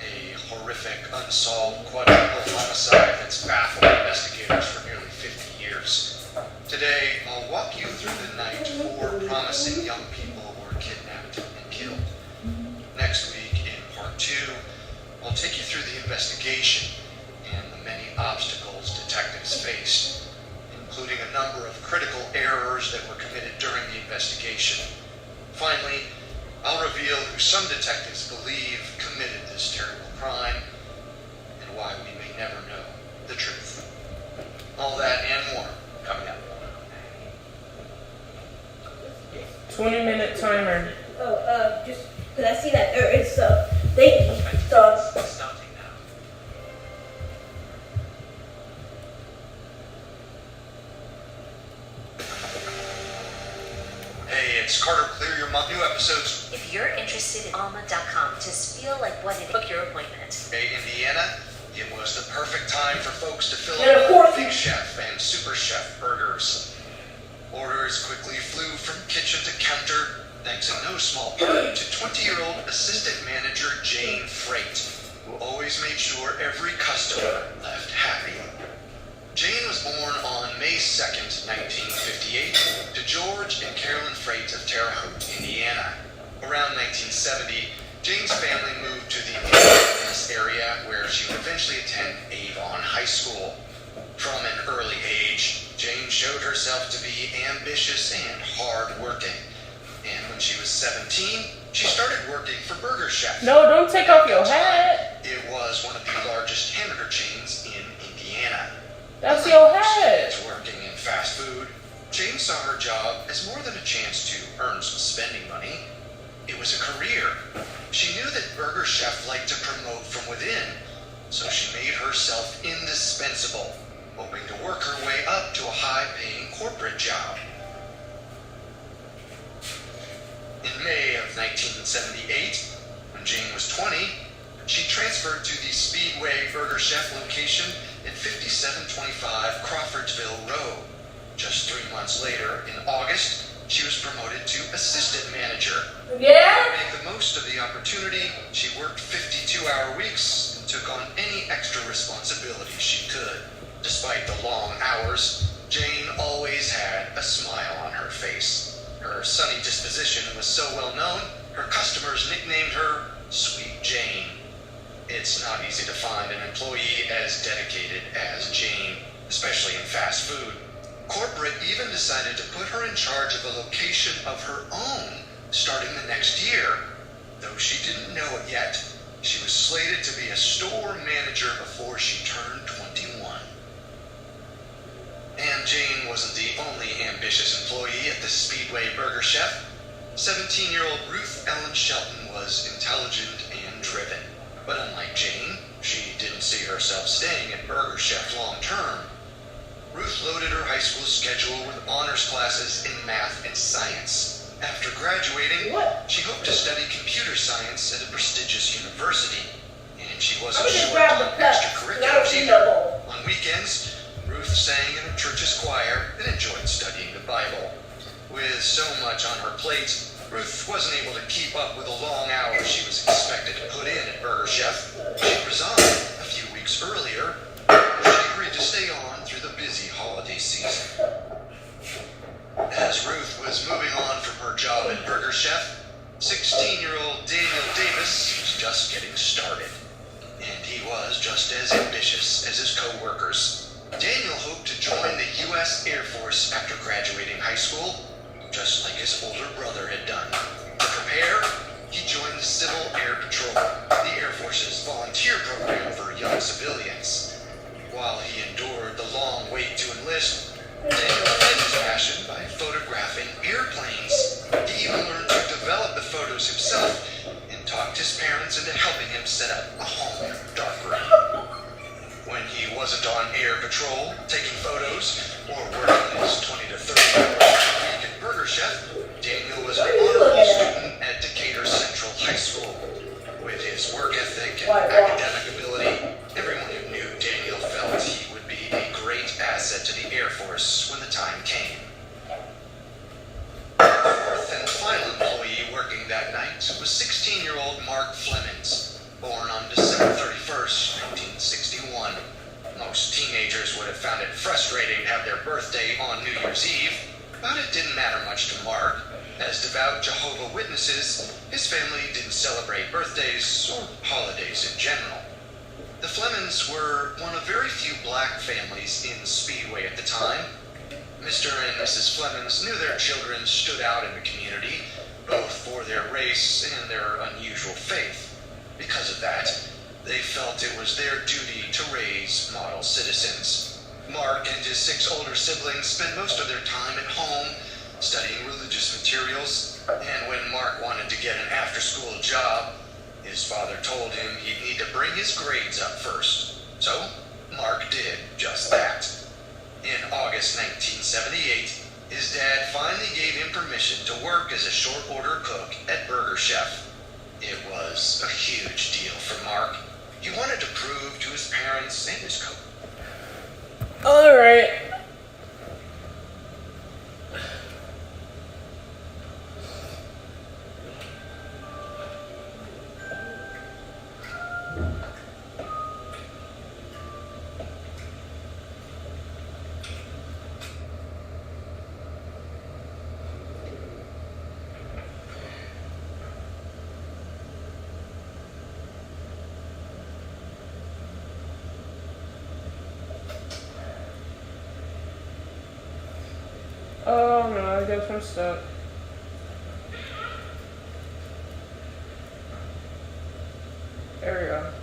a horrific, unsolved quadruple homicide that's baffled investigators for nearly 50 years. Today, I'll walk you through the night 4 promising young people were kidnapped and killed. Next week, in part 2, I'll take you through the investigation and the many obstacles detectives faced, including a number of critical errors that were committed during the investigation. Finally, I'll reveal who some detectives believe committed this terrible crime and why we may never know the truth. All that and more coming up. 20-minute timer. Just because I see that there is thingy stuff. Starting now. Hey, it's Carter. Clear your mind. New episodes. If you're interested in Alma.com, just feel like what it book your appointment. Hey, Indiana. It was the perfect time for folks to fill And of up course- Big Chef and Super Chef burgers. Orders quickly flew from kitchen to counter, thanks in no small part to 20-year-old assistant manager Jane Freight. who always made sure every customer left happy. Jane was born on May 2nd, 1958, to George and Carolyn Freight of Terre Haute, Indiana. Around 1970, Jane's family moved to the Indianapolis area where she would eventually attend Avon High School. From an early age, Jane showed herself to be ambitious and hard-working. And when she was 17, she started working for Burger Chef. No, don't take off your hat. It was one of the largest hamburger chains in Indiana. That's your hat. Working in fast food, Jane saw her job as more than a chance to earn some spending money. It was a career. She knew that Burger Chef liked to promote from within, so she made herself indispensable, hoping to work her way up to a high-paying corporate job. In May of 1978, when Jane was 20, she transferred to the Speedway Burger Chef location at 5725 Crawfordsville Road. Just 3 months later, in August, she was promoted to assistant manager. Yeah? To make the most of the opportunity, she worked 52-hour weeks and took on any extra responsibilities she could. Despite the long hours, Jane always had a smile on her face. Her sunny disposition was so well known, her customers nicknamed her Sweet Jane. It's not easy to find an employee as dedicated as Jane, especially in fast food. Corporate even decided to put her in charge of a location of her own starting the next year. Though she didn't know it yet, she was slated to be a store manager before she turned 21. And Jane wasn't the only ambitious employee at the Speedway Burger Chef. 17-year-old Ruth Ellen Shelton was intelligent and driven. But unlike Jane, she didn't see herself staying at Burger Chef long term. Ruth loaded her high school schedule with honors classes in math and science. After graduating, she hoped to study computer science at a prestigious university. And she wasn't short on extracurriculars either. On weekends, Ruth sang in her church's choir and enjoyed studying the Bible. With so much on her plate, Ruth wasn't able to keep up with the long hours she was expected to put in at Burger Chef. She resigned a few weeks earlier. She agreed to stay on through the busy holiday season. As Ruth was moving on from her job at Burger Chef, 16-year-old Daniel Davis was just getting started. And he was just as ambitious as his co-workers. Daniel hoped to join the U.S. Air Force after graduating high school, just like his older brother had done. To prepare, he joined the Civil Air Patrol, the Air Force's volunteer program for young civilians. While he endured the long wait to enlist, Daniel fed his passion by photographing airplanes. He even learned to develop the photos himself and talked his parents into helping him set up a home darkroom. When he wasn't on air patrol, taking photos, or working his 20 to 30 hours a week at Burger Chef, Daniel was an honorable student at Decatur Central High School. With his work ethic and academic ability, everyone who knew Daniel felt he would be a great asset to the Air Force when the time came. The fourth and final employee working that night was 16-year-old Mark Flemings, born on December 31st, 1961. Most teenagers would have found it frustrating to have their birthday on New Year's Eve, but it didn't matter much to Mark. As devout Jehovah's Witnesses, his family didn't celebrate birthdays or holidays in general. The Flemings were one of very few black families in Speedway at the time. Mr. and Mrs. Flemings knew their children stood out in the community, both for their race and their unusual faith. Because of that, they felt it was their duty to raise model citizens. Mark and his 6 older siblings spent most of their time at home, studying religious materials, and when Mark wanted to get an after-school job, his father told him he'd need to bring his grades up first. So, Mark did just that. In August 1978, his dad finally gave him permission to work as a short-order cook at Burger Chef. It was a huge deal for Mark. He wanted to prove to his parents and his coach. Alright. Oh no, I guess I'm stuck. There we go.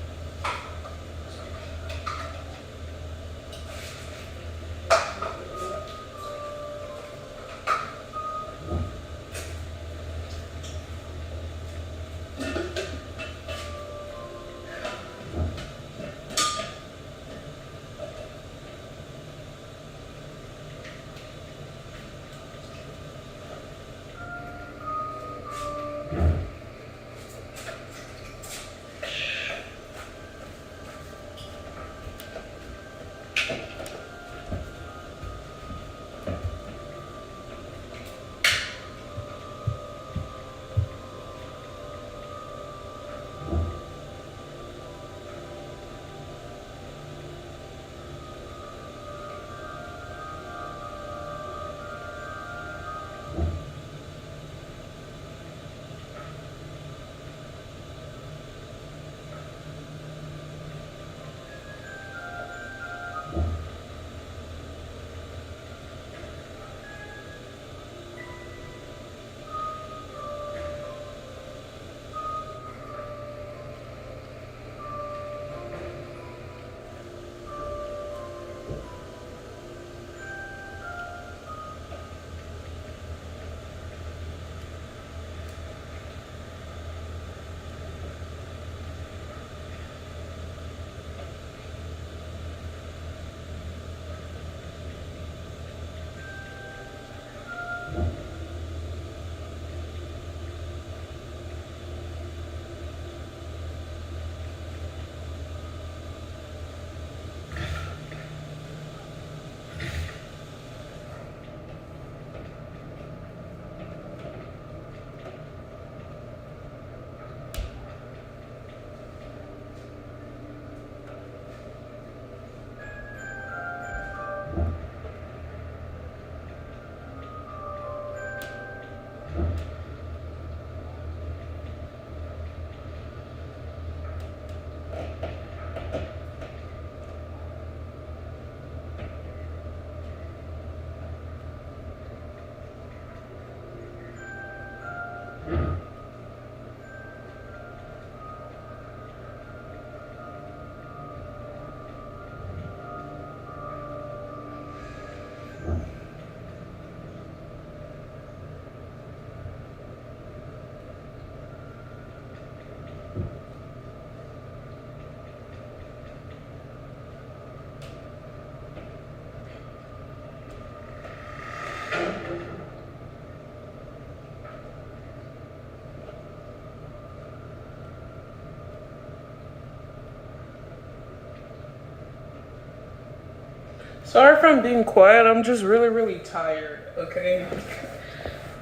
Sorry if I'm being quiet, I'm just really, really tired, okay?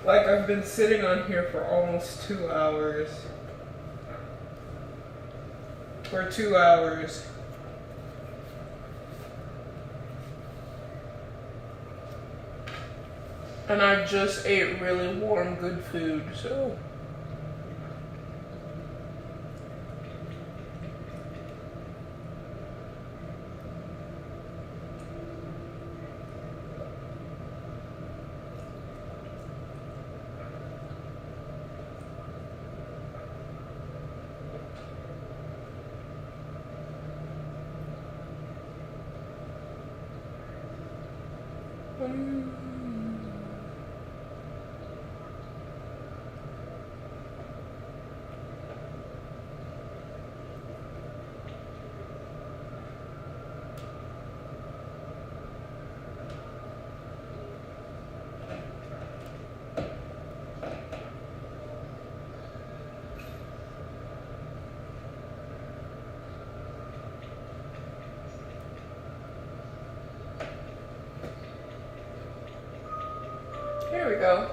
Like, I've been sitting on here for almost 2 hours. For 2 hours. And I just ate really warm, good food, so... Here we go.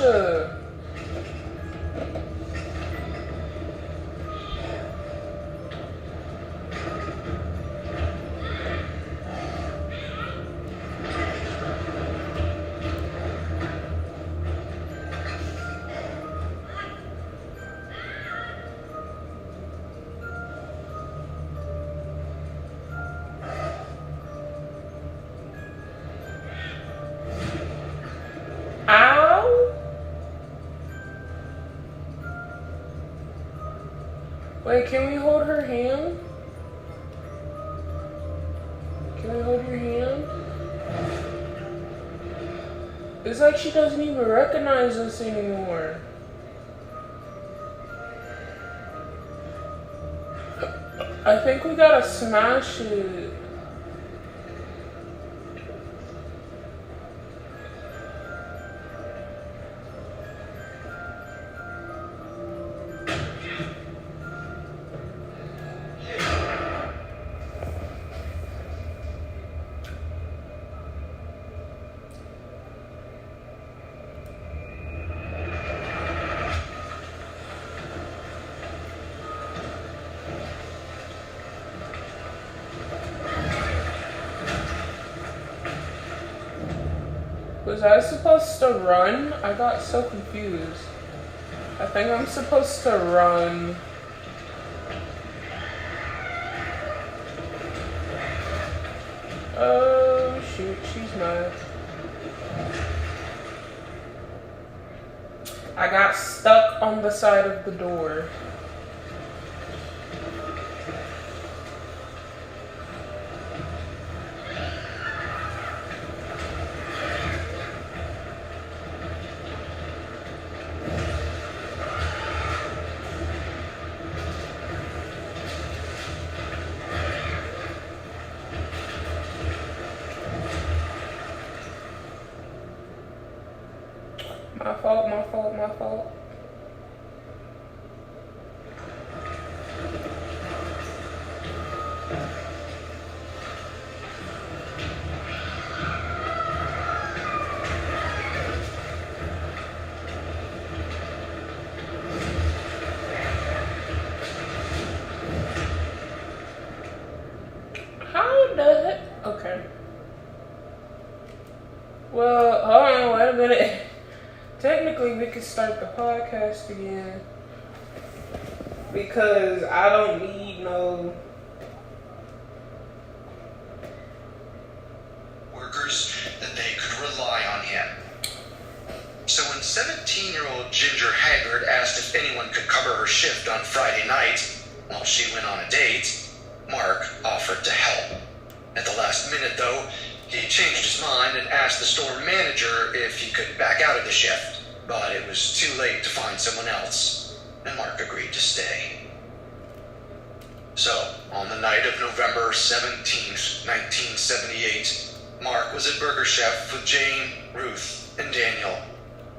Sasha. Ow! Wait, can we hold her hand? Can we hold your hand? It's like she doesn't even recognize us anymore. I think we gotta smash it. Was I supposed to run? I got so confused. I think I'm supposed to run. Oh shoot, she's mad. I got stuck on the side of the door. My fault, my fault, my fault. How the heck? Okay. Well, hold on, wait a minute. Technically, we could start the podcast again because I don't need no workers that they could rely on him. So when 17-year-old Ginger Haggard asked if anyone could cover her shift on Friday night while she went on a date, Mark offered to help. At the last minute, though, he changed his mind and asked the store manager if he could back out of the shift, but it was too late to find someone else, and Mark agreed to stay. So, on the night of November 17th, 1978, Mark was at Burger Chef with Jane, Ruth, and Daniel.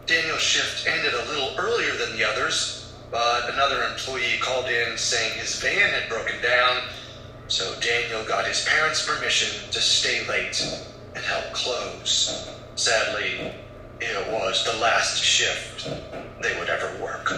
Daniel's shift ended a little earlier than the others, but another employee called in saying his van had broken down, so Daniel got his parents' permission to stay late and help close. Sadly, it was the last shift they would ever work.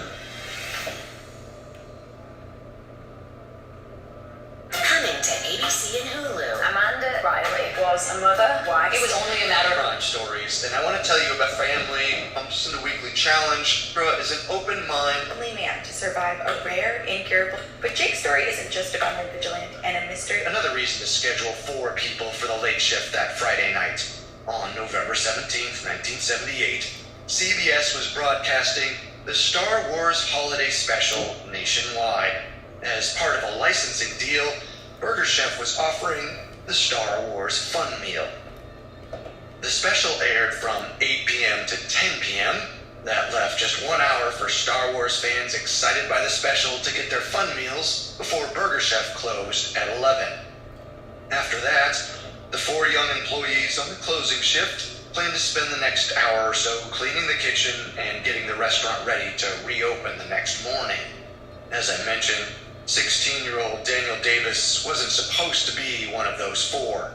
Coming to ABC and Hulu. Amanda Riley was a mother, wife. It was only a matter of Crime stories, and I want to tell you about Family Humps in the Weekly Challenge. Bruh is an open mind. Only man to survive a rare, incurable. But Jake's story isn't just about a vigilante and a mystery. Another reason to schedule 4 people for the late shift that Friday night. On November 17th, 1978, CBS was broadcasting the Star Wars Holiday Special nationwide. As part of a licensing deal, Burger Chef was offering the Star Wars Fun Meal. The special aired from 8 p.m. to 10 p.m. That left just 1 hour for Star Wars fans excited by the special to get their fun meals before Burger Chef closed at 11. After that, the 4 young employees on the closing shift planned to spend the next hour or so cleaning the kitchen and getting the restaurant ready to reopen the next morning. As I mentioned, 16-year-old Daniel Davis wasn't supposed to be one of those 4.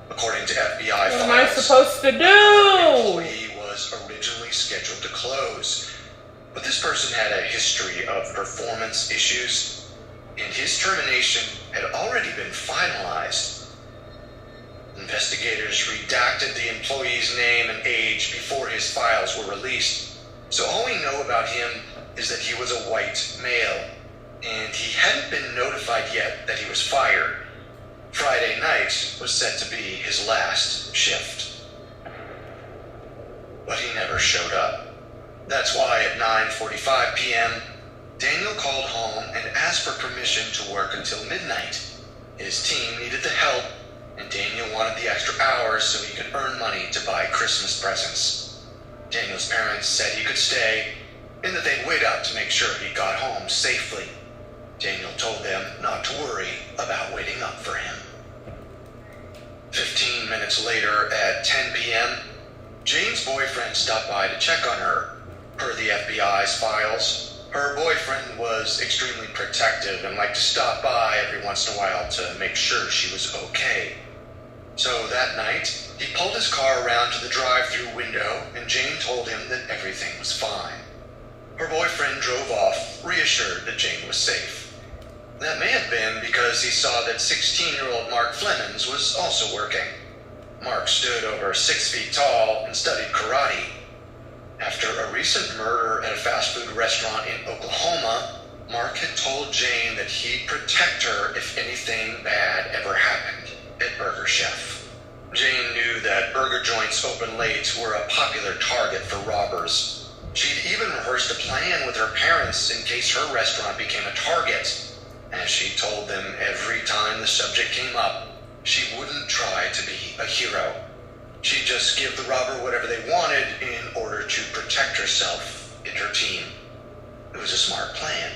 According to FBI files, what am I supposed to the do? employee was originally scheduled to close. But this person had a history of performance issues, and his termination had already been finalized. Investigators redacted the employee's name and age before his files were released, so all we know about him is that he was a white male, and he hadn't been notified yet that he was fired. Friday night was set to be his last shift. But he never showed up. That's why at 9:45 p.m., Daniel called home and asked for permission to work until midnight. His team needed the help, and Daniel wanted the extra hours so he could earn money to buy Christmas presents. Daniel's parents said he could stay, and that they'd wait up to make sure he got home safely. Daniel told them not to worry about waiting up for him. 15 minutes later, at 10 p.m., Jane's boyfriend stopped by to check on her. Per the FBI's files, her boyfriend was extremely protective and liked to stop by every once in a while to make sure she was okay. So that night, he pulled his car around to the drive-through window, and Jane told him that everything was fine. Her boyfriend drove off, reassured that Jane was safe. That may have been because he saw that 16-year-old Mark Flemons was also working. Mark stood over 6 feet tall and studied karate. After a recent murder at a fast food restaurant in Oklahoma, Mark had told Jane that he'd protect her if anything bad ever happened at Burger Chef. Jane knew that burger joints open late were a popular target for robbers. She'd even rehearsed a plan with her parents in case her restaurant became a target. As she told them every time the subject came up, she wouldn't try to be a hero. She'd just give the robber whatever they wanted in order to protect herself and her team. It was a smart plan.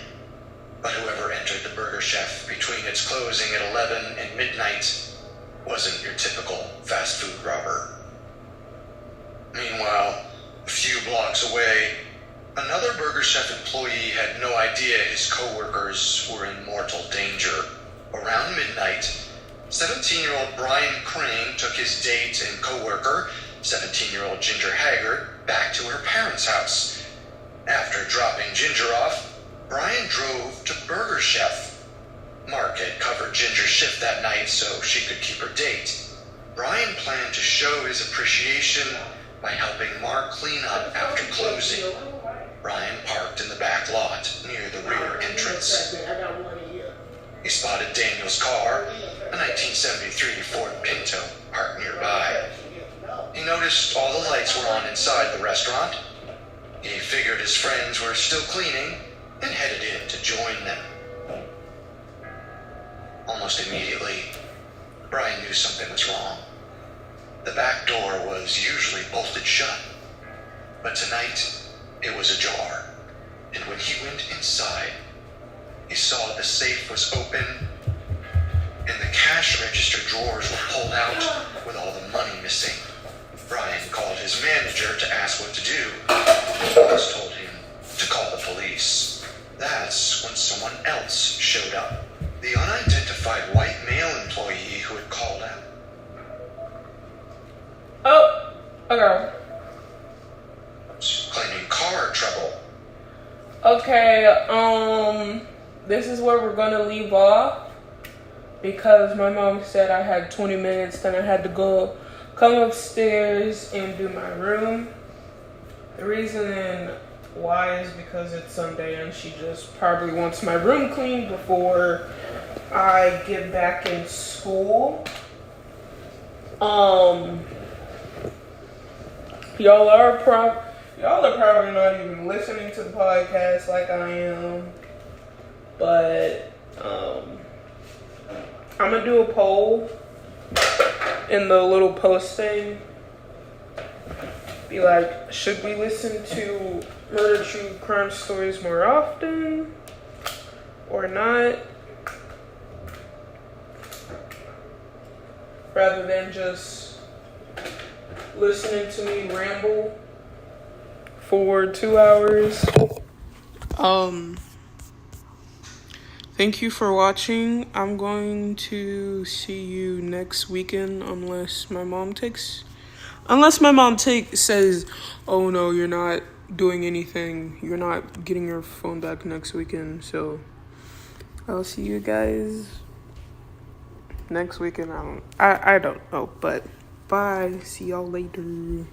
But whoever entered the Burger Chef between its closing at 11 and midnight wasn't your typical fast food robber. Meanwhile, a few blocks away, another Burger Chef employee had no idea his co-workers were in mortal danger. Around midnight, 17-year-old Brian Crane took his date and co-worker, 17-year-old Ginger Haggard, back to her parents' house. After dropping Ginger off, Brian drove to Burger Chef. Mark had covered Ginger's shift that night so she could keep her date. Brian planned to show his appreciation by helping Mark clean up after closing. Brian parked in the back lot near the rear entrance. He spotted Daniel's car, a 1973 Ford Pinto, parked nearby. He noticed all the lights were on inside the restaurant. He figured his friends were still cleaning and headed in to join them. Almost immediately, Brian knew something was wrong. The back door was usually bolted shut, but tonight it was ajar, and when he went inside, he saw the safe was open and the cash register drawers were pulled out with all the money missing. Brian called his manager to ask what to do. The boss told him to call the police. That's when someone else showed up. The unidentified white male employee who had called out. Oh, okay. Claiming car trouble. Okay, this is where we're gonna leave off because my mom said I had 20 minutes, then I had to come upstairs and do my room. The reason why is because it's Sunday and she just probably wants my room cleaned before I get back in school. Y'all are probably not even listening to the podcast like I am, but I'm gonna do a poll in the little post thing. Be like, should we listen to murder true crime stories more often or not? Rather than just listening to me ramble for 2 hours. Thank you for watching. I'm going to see you next weekend unless my mom takes Unless my mom says, oh no, you're not doing anything. You're not getting your phone back next weekend. So I'll see you guys next weekend. I don't know, but bye. See y'all later.